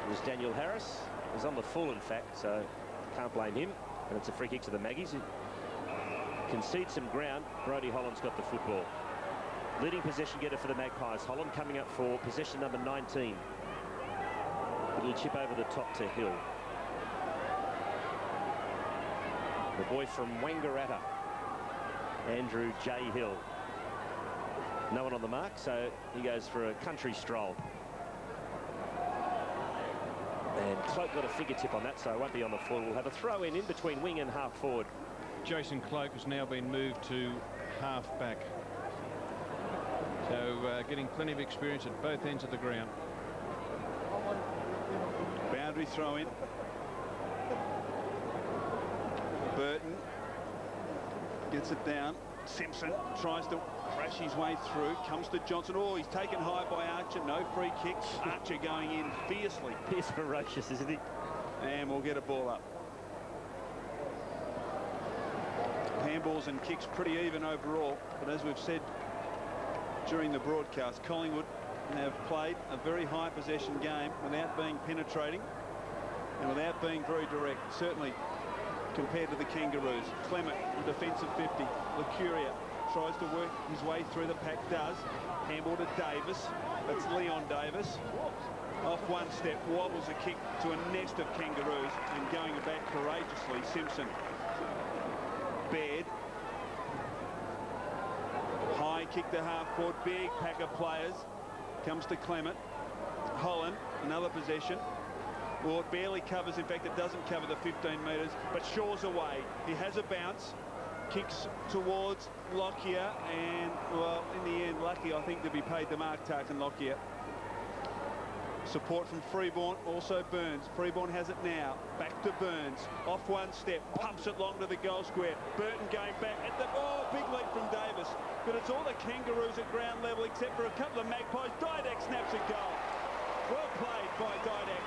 [SPEAKER 1] It was Daniel Harris. He was on the full, in fact, so can't blame him. And it's a free kick to the Maggies, who concede some ground. Brodie Holland's got the football. Leading possession getter for the Magpies. Holland coming up for possession number 19. Little chip over the top to Hill. The boy from Wangaratta, Andrew J. Hill. No one on the mark, so he goes for a country stroll. And Cloak got a fingertip on that, so it won't be on the full. We'll have a throw in between wing and half forward.
[SPEAKER 7] Jason Cloak has now been moved to half back. So getting plenty of experience at both ends of the ground.
[SPEAKER 10] Boundary throw in. Burton gets it down. Simpson tries to crash his way through. Comes to Johnson. Oh, he's taken high by Archer. No free kicks. Archer going in fiercely.
[SPEAKER 1] He's ferocious, isn't he?
[SPEAKER 10] And we'll get a ball up. Handballs and kicks pretty even overall, but as we've said during the broadcast, Collingwood have played a very high possession game without being penetrating and without being very direct, certainly compared to the Kangaroos. Clement, the defensive 50. Lucuria tries to work his way through the pack, does. Handball to Davis. That's Leon Davis. Off one step, wobbles a kick to a nest of Kangaroos, and going back courageously, Simpson. Baird. High kick to half forward, big pack of players. Comes to Clement. Holland, another possession. Well, it barely covers. In fact, it doesn't cover the 15 metres, but Shaw's away. He has a bounce. Kicks towards Lockyer, and, well, in the end, lucky, I think, to be paid the mark, Tartan Lockyer. Support from Freeborn, also Burns. Freeborn has it now. Back to Burns. Off one step, pumps it long to the goal square. Burton going back at the... Oh, big leap from Davis. But it's all the Kangaroos at ground level, except for a couple of Magpies. Didak snaps a goal. Well played by Didak.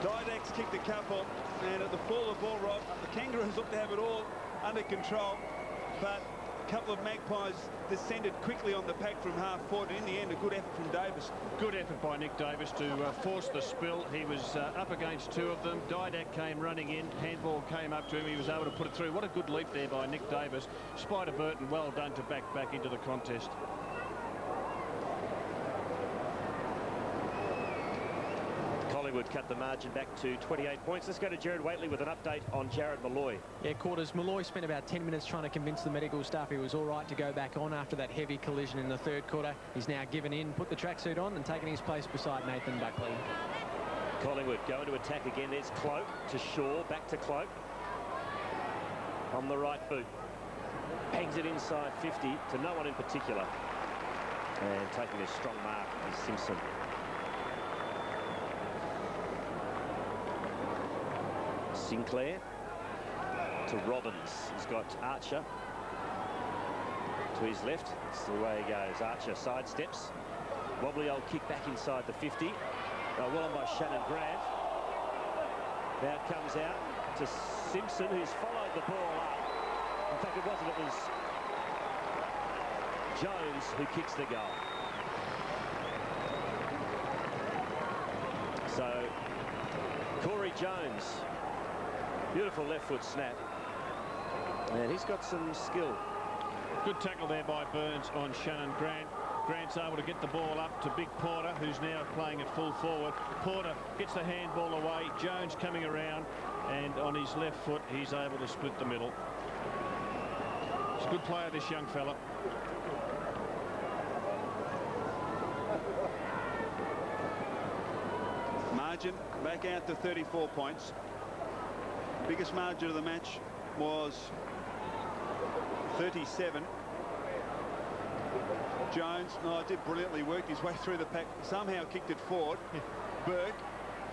[SPEAKER 10] Didak's kicked a couple, and at the fall of ball, Rob, the Kangaroos look to have it all under control, but a couple of Magpies descended quickly on the pack from half forward. In the end, a good effort from Davis.
[SPEAKER 7] Good effort by Nick Davis to force the spill. He was up against two of them. Didak came running in. Handball came up to him. He was able to put it through. What a good leap there by Nick Davis. Spider Burton, well done to back into the contest.
[SPEAKER 1] Collingwood cut the margin back to 28 points. Let's go to Jared Waitley with an update on Jared Malloy.
[SPEAKER 8] Yeah, quarters. Malloy spent about 10 minutes trying to convince the medical staff he was all right to go back on after that heavy collision in the third quarter. He's now given in, put the tracksuit on, and taken his place beside Nathan Buckley.
[SPEAKER 1] Collingwood going to attack again. There's Cloak to Shaw, back to Cloak. On the right boot. Hangs it inside 50 to no one in particular. And taking a strong mark is Simpson. Sinclair to Robbins. He's got Archer to his left. That's the way he goes. Archer sidesteps. Wobbly old kick back inside the 50. Well on by Shannon Grant. Now comes out to Simpson, who's followed the ball up. In fact, it wasn't. It was Jones who kicks the goal. So Corey Jones. Beautiful left foot snap. And he's got some skill.
[SPEAKER 7] Good tackle there by Burns on Shannon Grant. Grant's able to get the ball up to Big Porter, who's now playing at full forward. Porter gets the handball away. Jones coming around, and on his left foot, he's able to split the middle. He's a good player, this young fella.
[SPEAKER 10] Margin back out to 34 points. Biggest margin of the match was 37. Jones, did brilliantly, worked his way through the pack, somehow kicked it forward. Burke,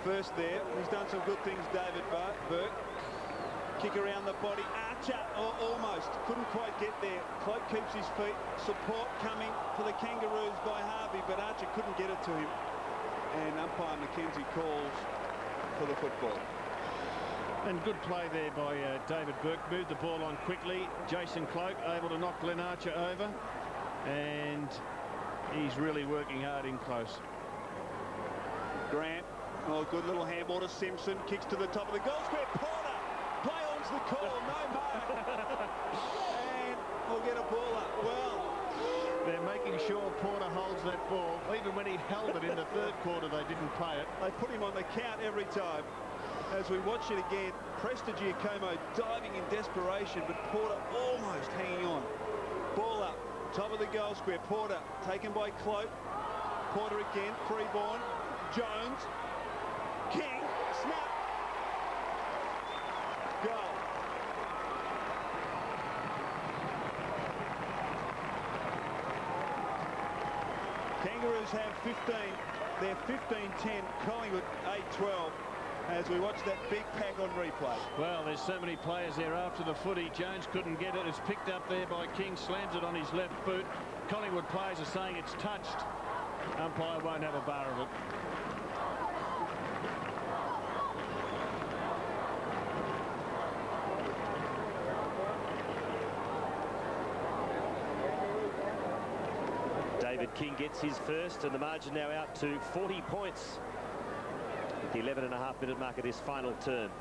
[SPEAKER 10] first there. He's done some good things, David Burke. Kick around the body. Archer, almost. Couldn't quite get there. Cloak keeps his feet. Support coming for the Kangaroos by Harvey, but Archer couldn't get it to him. And umpire McKenzie calls for the football.
[SPEAKER 7] And good play there by David Burke. Moved the ball on quickly. Jason Cloak able to knock Glenn Archer over. And he's really working hard in close.
[SPEAKER 10] Grant, good little handball to Simpson. Kicks to the top of the goal square. Porter, play on's the call. No mark. And we'll get a ball up. Well,
[SPEAKER 7] they're making sure Porter holds that ball. Even when he held it in the third quarter, they didn't play it.
[SPEAKER 10] They put him on the count every time. As we watch it again, Prestigiacomo diving in desperation, but Porter almost hanging on. Ball up, top of the goal square. Porter taken by Cloak. Porter again, Freeborn. Jones. King, snap. Goal. Kangaroos have 15. They're 15-10. Collingwood 8-12. As we watch that big pack on replay.
[SPEAKER 7] Well, there's so many players there after the footy. Jones couldn't get it. It's picked up there by King. Slams it on his left boot. Collingwood players are saying it's touched. Umpire won't have a bar of it.
[SPEAKER 1] David King gets his first, and the margin now out to 40 points at the 11.5-minute mark of this final term.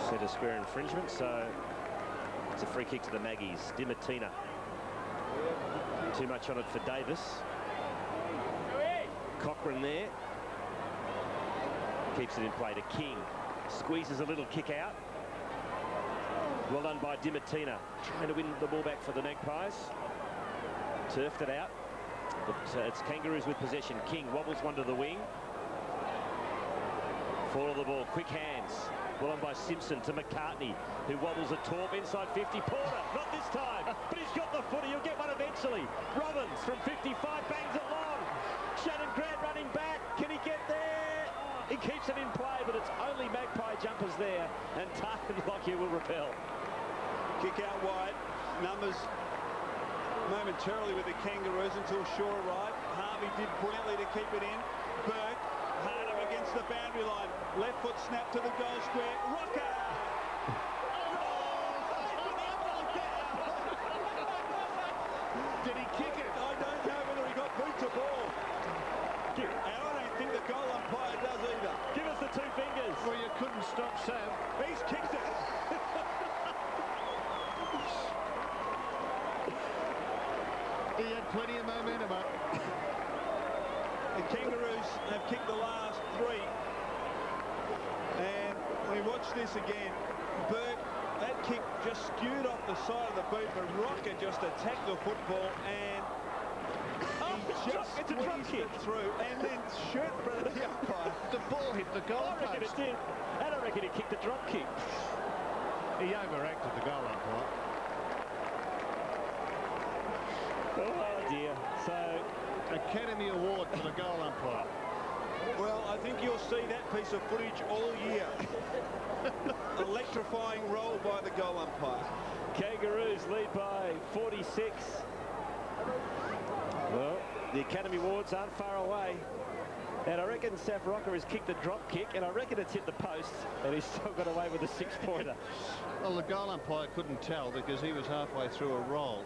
[SPEAKER 1] Centre square infringement, so it's a free kick to the Maggies. Dimatina. Too much on it for Davis. Cochrane there. Keeps it in play to King. Squeezes a little kick out. Well done by Dimatina. Trying to win the ball back for the Magpies. Turfed it out. But it's Kangaroos with possession. King wobbles one to the wing. Fall of the ball. Quick hands. Well on by Simpson to McCartney, who wobbles a torp inside 50. Porter, not this time, but he's got the footy. He'll get one eventually. Robbins from 55 bangs it long. Shannon Grant running back. Can he get there? He keeps it in play, but it's only Magpie jumpers there, and Tartan Lockyer will repel.
[SPEAKER 10] Kick out wide. Numbers momentarily with the Kangaroos until Shaw arrived. Harvey did brilliantly to keep it in. Burke harder against the boundary line. Left foot snap to the goal square. Rocker!
[SPEAKER 11] Did he kick it?
[SPEAKER 10] I don't know whether he got boot to ball. And I don't think the goal umpire does either.
[SPEAKER 1] Give us the two fingers.
[SPEAKER 11] Well, you couldn't stop Sam.
[SPEAKER 10] He's kicked it.
[SPEAKER 11] He had plenty of momentum up.
[SPEAKER 10] The Kangaroos have kicked the last three. And we watch this again. Burke, that kick just skewed off the side of the boot, but Rocker just attacked the football and he just squeezed it through and then shirt in front of the umpire.
[SPEAKER 11] The ball hit the goal
[SPEAKER 1] I reckon
[SPEAKER 11] post.
[SPEAKER 1] it did. And I reckon he kicked a drop kick.
[SPEAKER 11] He overacted the goal umpire.
[SPEAKER 1] Oh dear. So
[SPEAKER 11] Academy Award for the goal umpire.
[SPEAKER 10] Well, I think you'll see that piece of footage all year. Electrifying role by the goal umpire.
[SPEAKER 1] Kangaroos lead by 46. Well, the Academy Awards aren't far away. And I reckon Sav Rocker has kicked a drop kick, and I reckon it's hit the post, and he's still got away with a six-pointer.
[SPEAKER 11] Well, the goal umpire couldn't tell because he was halfway through a roll.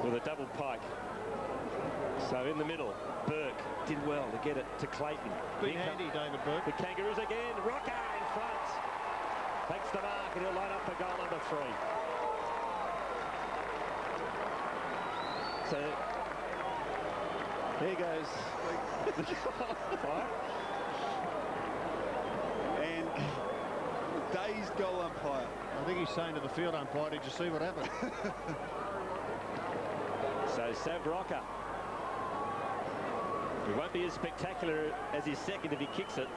[SPEAKER 1] With a double pike. So in the middle, Burke did well to get it to Clayton.
[SPEAKER 11] Big handy, David Burke.
[SPEAKER 1] The Kangaroos again. Rocker in front. Takes the mark, and he'll line up for goal number 3. So there goes the goal.
[SPEAKER 10] And dazed goal umpire.
[SPEAKER 11] I think he's saying to the field umpire, did you see what happened?
[SPEAKER 1] So Sav Rocker. It won't be as spectacular as his second if he kicks it.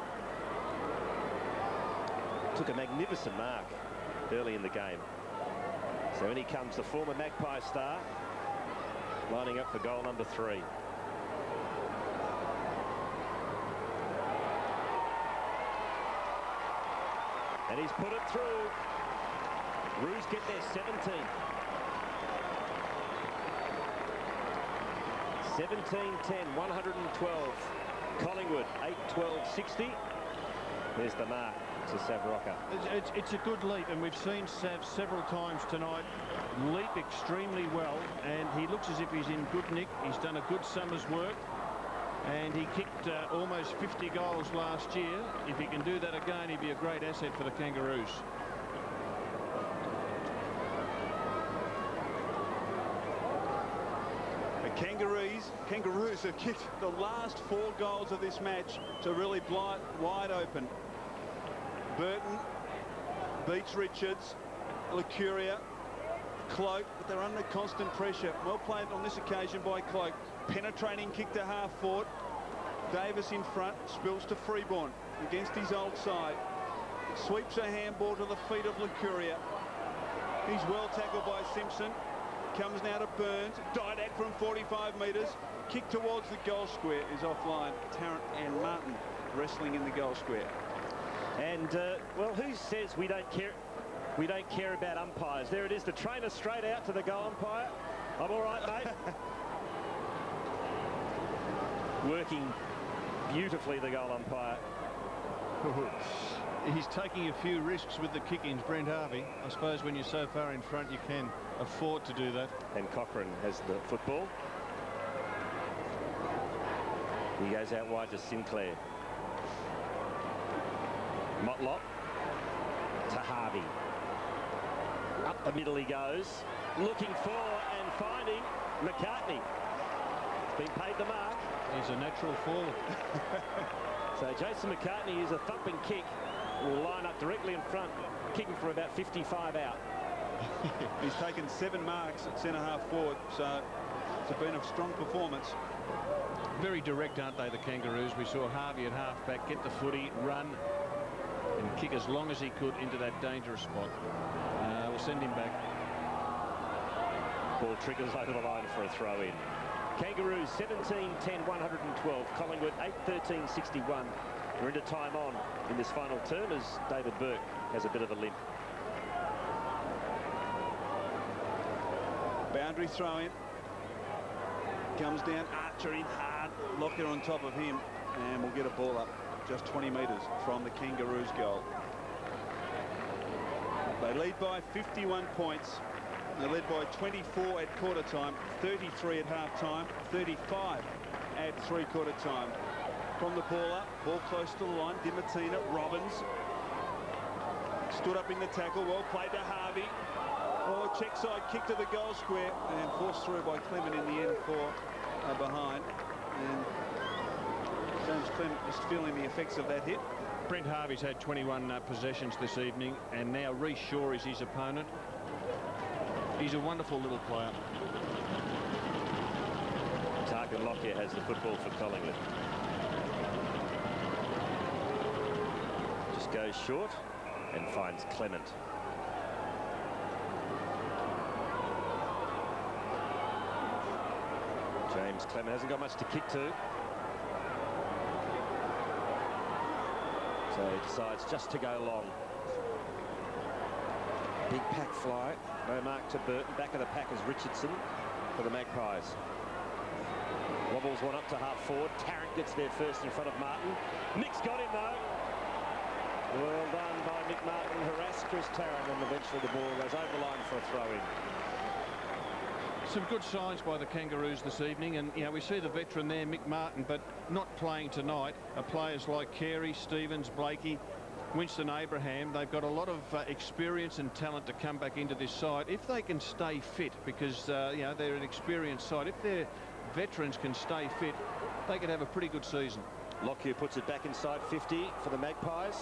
[SPEAKER 1] Took a magnificent mark early in the game. So in he comes, the former Magpie star, lining up for goal number 3. And he's put it through. Roos get their 17. 17-10, 112. Collingwood, 8-12-60. There's the mark to Sav Rocker.
[SPEAKER 11] It's a good leap, and we've seen Sav several times tonight leap extremely well, and he looks as if he's in good nick. He's done a good summer's work, and he kicked almost 50 goals last year. If he can do that again, he'd be a great asset for the Kangaroos.
[SPEAKER 10] Kangaroos have kicked the last 4 goals of this match to really blind wide open. Burton beats Richards, Licuria, Cloak, but they're under constant pressure. Well played on this occasion by Cloak. Penetrating kick to half forward. Davis in front, spills to Freeborn against his old side. Sweeps a handball to the feet of Licuria. He's well tackled by Simpson. Comes now to Burns. Didac from 45 metres. Kick towards the goal square is offline. Tarrant and Martin wrestling in the goal square.
[SPEAKER 1] And well, who says we don't care? We don't care about umpires. There it is. The trainer straight out to the goal umpire. I'm all right, mate. Working beautifully, the goal umpire.
[SPEAKER 11] He's taking a few risks with the kick-ins, Brent Harvey. I suppose when you're so far in front, you can afford to do that.
[SPEAKER 1] And Cochrane has the football. He goes out wide to Sinclair. Motlop to Harvey. Up the middle he goes, looking for and finding McCartney. He's been paid the mark.
[SPEAKER 11] He's a natural forward.
[SPEAKER 1] So Jason McCartney is a thumping kick. Will line up directly in front, kicking for about 55 out.
[SPEAKER 10] He's taken 7 marks at centre-half forward, so it's been a strong performance.
[SPEAKER 11] Very direct, aren't they, the Kangaroos? We saw Harvey at half-back get the footy, run, and kick as long as he could into that dangerous spot. We'll send him back.
[SPEAKER 1] Ball triggers over the line for a throw-in. Kangaroos 17-10, 112. Collingwood 8-13, 61. We're into time on in this final term as David Burke has a bit of a limp.
[SPEAKER 10] Boundary throw-in. Comes down, Archer in hard. Lockyer on top of him, and we'll get a ball up just 20 metres from the Kangaroos goal. They lead by 51 points. They led by 24 at quarter time, 33 at half time, 35 at three-quarter time. From the ball up, ball close to the line, Dimatina, Robbins. Stood up in the tackle, well played to Harvey. Oh, check side kick to the goal square and forced through by Clement in the end for behind. And James Clement just feeling the effects of that hit.
[SPEAKER 11] Brent Harvey's had 21 possessions this evening, and now Reece Shaw is his opponent. He's a wonderful little player.
[SPEAKER 1] Tarkin Lockyer has the football for Collingwood. Just goes short and finds Clement. James Clement hasn't got much to kick to. So he decides just to go long. Big pack fly. No mark to Burton. Back of the pack is Richardson for the Magpies. Wobbles one up to half forward. Tarrant gets there first in front of Martin. Nick's got him though. Well done by Nick Martin. Harassed Chris Tarrant, and eventually the ball goes over the line for a throw-in.
[SPEAKER 11] Some good signs by the Kangaroos this evening, and you know, we see the veteran there, Mick Martin, but not playing tonight are players like Carey, Stevens, Blakey, Winston Abraham. They've got a lot of experience and talent to come back into this side if they can stay fit, because you know, they're an experienced side. If their veterans can stay fit, they could have a pretty good season.
[SPEAKER 1] Lockyer puts it back inside 50 for the Magpies.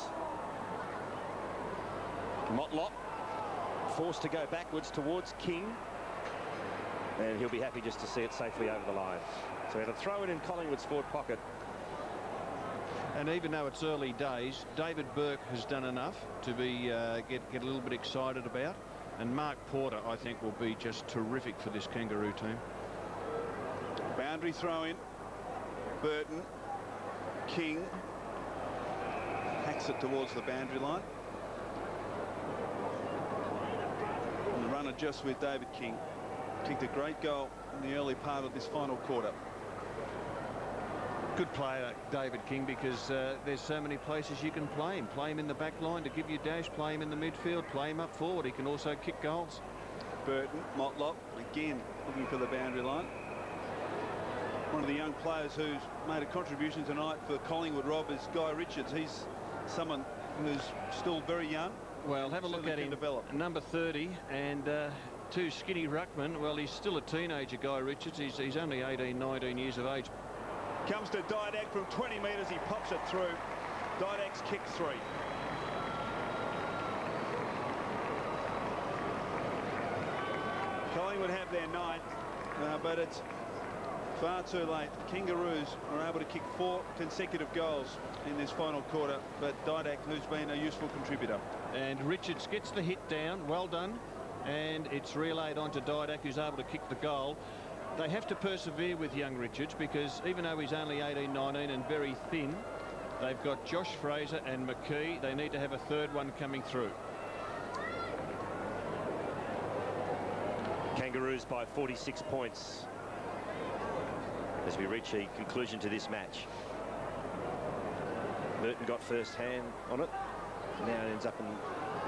[SPEAKER 1] Motlop forced to go backwards towards King, and he'll be happy just to see it safely over the line. So we had a throw in Collingwood's forward pocket.
[SPEAKER 11] And even though it's early days, David Burke has done enough to be get a little bit excited about, and Mark Porter, I think, will be just terrific for this Kangaroo team.
[SPEAKER 10] Boundary throw in. Burton, King hacks it towards the boundary line. And the runner just with David King. Kicked a great goal in the early part of this final quarter.
[SPEAKER 11] Good player, David King, because there's so many places you can play him. Play him in the back line to give you dash, play him in the midfield, play him up forward. He can also kick goals.
[SPEAKER 10] Burton, Motlop, again looking for the boundary line. One of the young players who's made a contribution tonight for Collingwood, Rob, is Guy Richards. He's someone who's still very young.
[SPEAKER 11] Well, have a look at him. Number 30, and too skinny ruckman. Well, he's still a teenager, Guy Richards. He's only 18, 19 years of age.
[SPEAKER 10] Comes to Didak from 20 metres. He pops it through. Didak's kick 3. Collingwood have their 9th, but it's far too late. Kangaroos are able to kick 4 consecutive goals in this final quarter, but Didak, who's been a useful contributor.
[SPEAKER 11] And Richards gets the hit down. Well done. And it's relayed onto Didak, who's able to kick the goal. They have to persevere with young Richards, because even though he's only 18, 19 and very thin, they've got Josh Fraser and McKee. They need to have a third one coming through.
[SPEAKER 1] Kangaroos by 46 points as we reach a conclusion to this match. Merton got first hand on it. Now it ends up in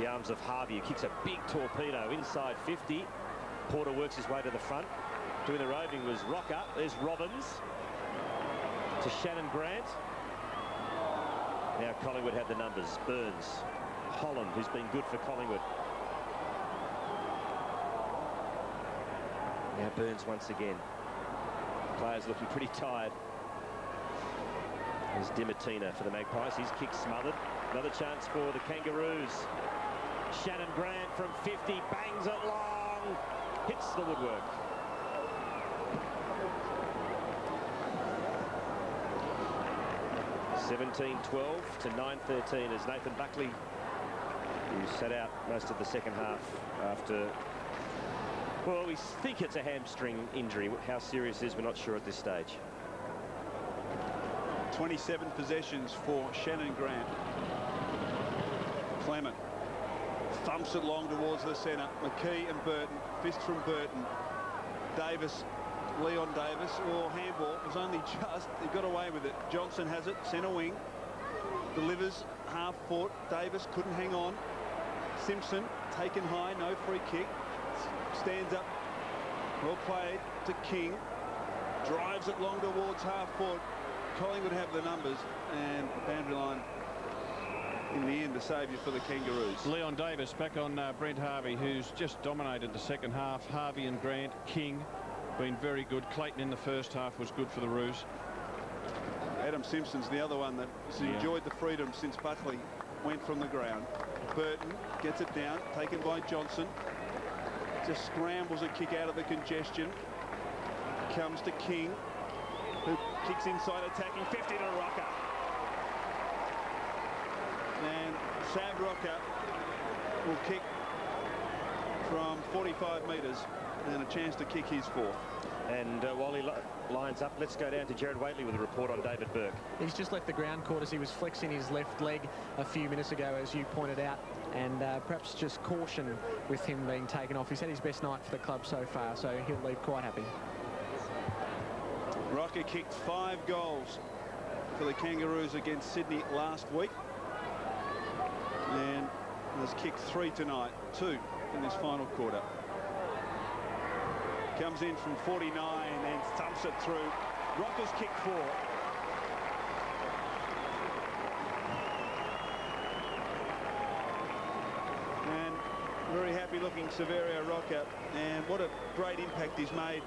[SPEAKER 1] the arms of Harvey, who kicks a big torpedo inside 50. Porter works his way to the front. Doing the roving was Rocker. There's Robbins to Shannon Grant. Now Collingwood have the numbers. Burns, Holland, who's been good for Collingwood. Now Burns once again. Players looking pretty tired. There's Dimatina for the Magpies. His kick smothered. Another chance for the Kangaroos. Shannon Grant from 50 bangs it long. Hits the woodwork. (17-12 to 9-13) as Nathan Buckley, who sat out most of the second half after, well, we think it's a hamstring injury. How serious it is, we're not sure at this stage.
[SPEAKER 10] 27 possessions for Shannon Grant. Clement thumps it long towards the centre. McKee and Burton, fist from Burton. Davis, Leon Davis, or handball, was only just, he got away with it. Johnson has it, centre wing, delivers half foot. Davis couldn't hang on. Simpson taken high, no free kick. Stands up, well played to King. Drives it long towards half foot. Collingwood have the numbers, and boundary line in the end, the saviour for the Kangaroos.
[SPEAKER 11] Leon Davis back on Brent Harvey, who's just dominated the second half. Harvey and Grant, King, been very good. Clayton in the first half was good for the Roos.
[SPEAKER 10] Adam Simpson's the other one that's enjoyed the freedom since Buckley went from the ground. Burton gets it down, taken by Johnson. Just scrambles a kick out of the congestion. Comes to King, who kicks inside, attacking 50 to Rocker. And Sav Rocker will kick from 45 metres and a chance to kick his fourth.
[SPEAKER 1] And while he lines up, let's go down to Gerard Waitley with a report on David Burke.
[SPEAKER 8] He's just left the ground court as he was flexing his left leg a few minutes ago, as you pointed out, and perhaps just caution with him being taken off. He's had his best night for the club so far, so he'll leave quite happy.
[SPEAKER 10] Rocker kicked 5 goals for the Kangaroos against Sydney last week, and has kicked 3 tonight, 2 in this final quarter. Comes in from 49 and thumps it through. Rocker's kicked 4. And very happy looking Severio Rocker, and what a great impact he's made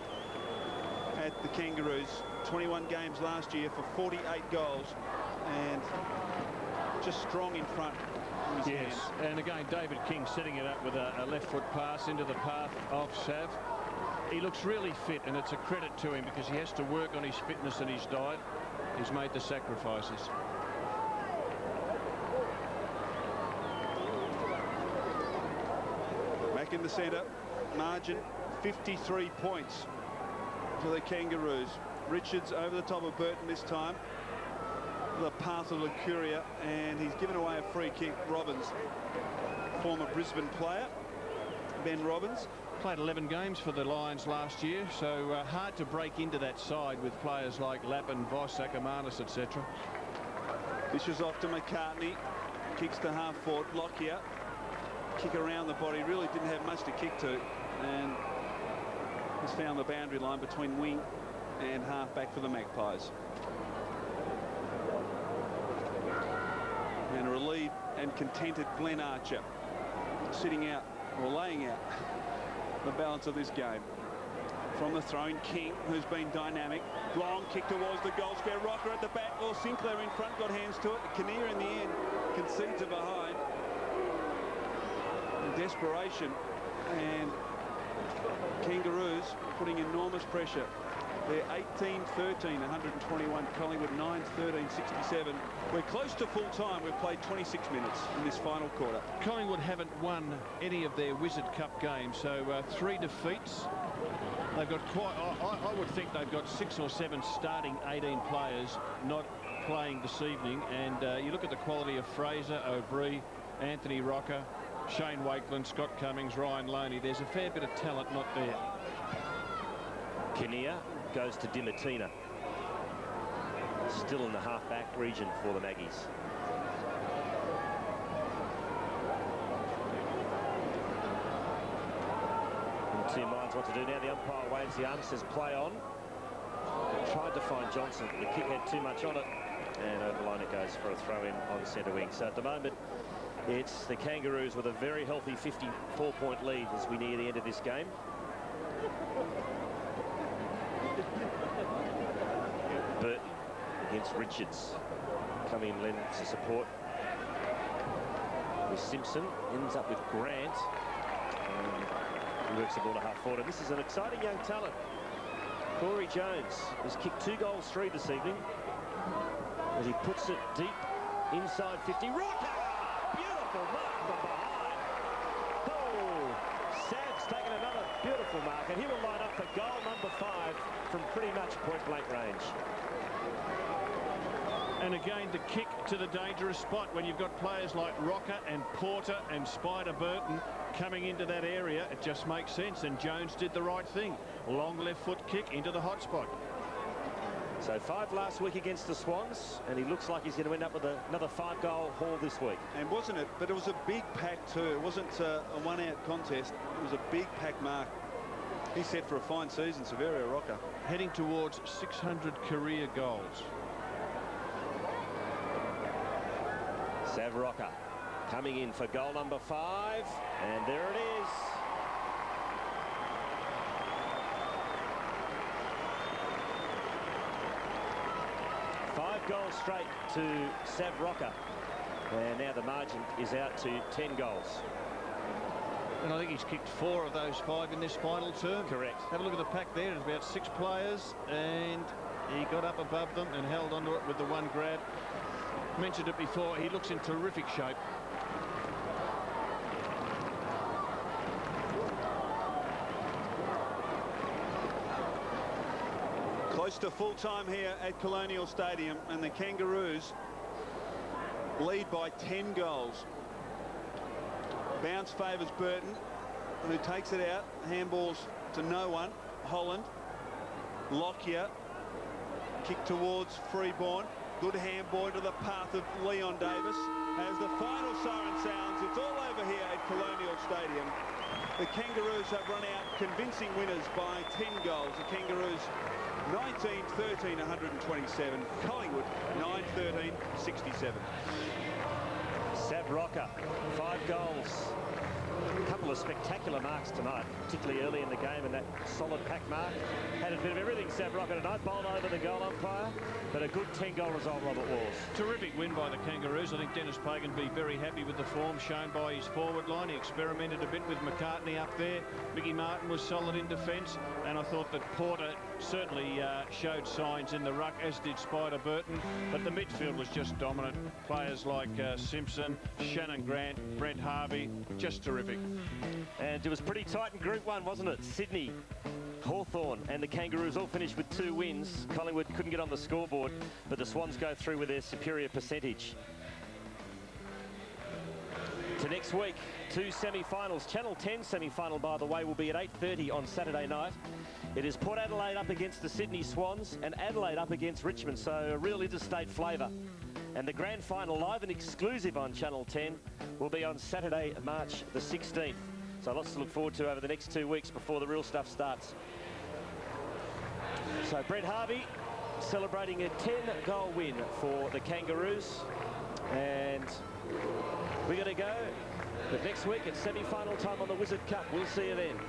[SPEAKER 10] at the Kangaroos. 21 games last year for 48 goals, and just strong in front.
[SPEAKER 11] Yes, and again David King setting it up with a left foot pass into the path of Sav. He looks really fit, and it's a credit to him because he has to work on his fitness and his diet. He's made the sacrifices.
[SPEAKER 10] Back in the centre, margin 53 points for the Kangaroos. Richards over the top of Burton this time. The path of Lucuria, and he's given away a free kick. Robbins, former Brisbane player, Ben Robbins.
[SPEAKER 11] Played 11 games for the Lions last year, so hard to break into that side with players like Lappin, Voss, Akamanis, etc.
[SPEAKER 10] This is off to McCartney. Kicks to half forward. Lockyer. Kick around the body. Really didn't have much to kick to, and has found the boundary line between wing and half back for the Magpies. And a relieved and contented Glenn Archer sitting out, or laying out, the balance of this game. From the throw-in, King, who's been dynamic. Long kick towards the goal square. Rocker at the back, or Sinclair in front, got hands to it. Kinnear in the end concedes it behind. In desperation, and Kangaroos putting enormous pressure. They're 18-13, 121. Collingwood 9-13, 67. We're close to full time. We've played 26 minutes in this final quarter.
[SPEAKER 11] Collingwood haven't won any of their Wizard Cup games, so 3 defeats. They've got quite, I would think they've got 6 or 7 starting 18 players not playing this evening, and you look at the quality of Fraser, O'Brien, Anthony Rocker, Shane Wakeland, Scott Cummings, Ryan Loney. There's a fair bit of talent not there.
[SPEAKER 1] Kinnear goes to Dimatina. Still in the half-back region for the Maggies. Two minds what to do now. The umpire waves the arm, says play on. Tried to find Johnson, but the kick had too much on it, and over the line it goes for a throw-in on the centre wing. So at the moment, it's the Kangaroos with a very healthy 54-point lead as we near the end of this game. Burton against Richards, coming in lends to support with Simpson, ends up with Grant. He works the ball to half forward, and this is an exciting young talent. Corey Jones has kicked 2 goals 3 this evening, as he puts it deep inside 50. Rocker! Beautiful mark from behind. Oh, Sav's taken another beautiful mark, and he will line up for goal number 5 from pretty much point-blank range.
[SPEAKER 11] And again, the kick to the dangerous spot when you've got players like Rocker and Porter and Spider Burton coming into that area. It just makes sense, and Jones did the right thing. Long left foot kick into the hot spot.
[SPEAKER 1] So 5 last week against the Swans, and he looks like he's going to end up with another 5-goal haul this week.
[SPEAKER 10] And wasn't it? But it was a big pack too. It wasn't a one-out contest. It was a big pack mark. He's set for a fine season, Severio Rocker.
[SPEAKER 11] Heading towards 600 career goals.
[SPEAKER 1] Sav Rocker coming in for goal number 5, and there it is. Goals straight to Sav Rocker, and now the margin is out to 10 goals.
[SPEAKER 11] And I think he's kicked 4 of those 5 in this final term.
[SPEAKER 1] Correct.
[SPEAKER 11] Have a look at the pack there. There's about 6 players, and he got up above them and held onto it with the one grab. Mentioned it before, he looks in terrific shape.
[SPEAKER 10] Close to full time here at Colonial Stadium, and the Kangaroos lead by 10 goals. Bounce favours Burton, who takes it out. Handballs to no one. Holland. Lockyer. Kick towards Freeborn. Good handball to the path of Leon Davis. As the final siren sounds, it's all over here at Colonial Stadium. The Kangaroos have run out convincing winners by 10 goals. The Kangaroos 19-13, 127. Collingwood 9-13, 67.
[SPEAKER 1] Sav Rocker, 5 goals. A couple of spectacular marks tonight, particularly early in the game, and that solid pack mark. Had a bit of everything, Sav Rocker tonight. Bowled over the goal umpire, but a good 10-goal result, Robert Walls.
[SPEAKER 11] Terrific win by the Kangaroos. I think Dennis Pagan will be very happy with the form shown by his forward line. He experimented a bit with McCartney up there. Mickey Martin was solid in defence, and I thought that Porter certainly showed signs in the ruck, as did Spider Burton, but the midfield was just dominant. Players like Simpson, Shannon Grant, Brent Harvey, just terrific.
[SPEAKER 1] And it was pretty tight in Group 1, wasn't it? Sydney, Hawthorn and the Kangaroos all finished with 2 wins. Collingwood couldn't get on the scoreboard, but the Swans go through with their superior percentage. To next week, 2 semi-finals. Channel 10 semi-final, by the way, will be at 8:30 on Saturday night. It is Port Adelaide up against the Sydney Swans and Adelaide up against Richmond, so a real interstate flavour. And the grand final, live and exclusive on Channel 10, will be on Saturday, March the 16th. So lots to look forward to over the next 2 weeks before the real stuff starts. So Brent Harvey celebrating a 10-goal win for the Kangaroos. And we're going to go. But next week, it's semi-final time on the Wizard Cup. We'll see you then.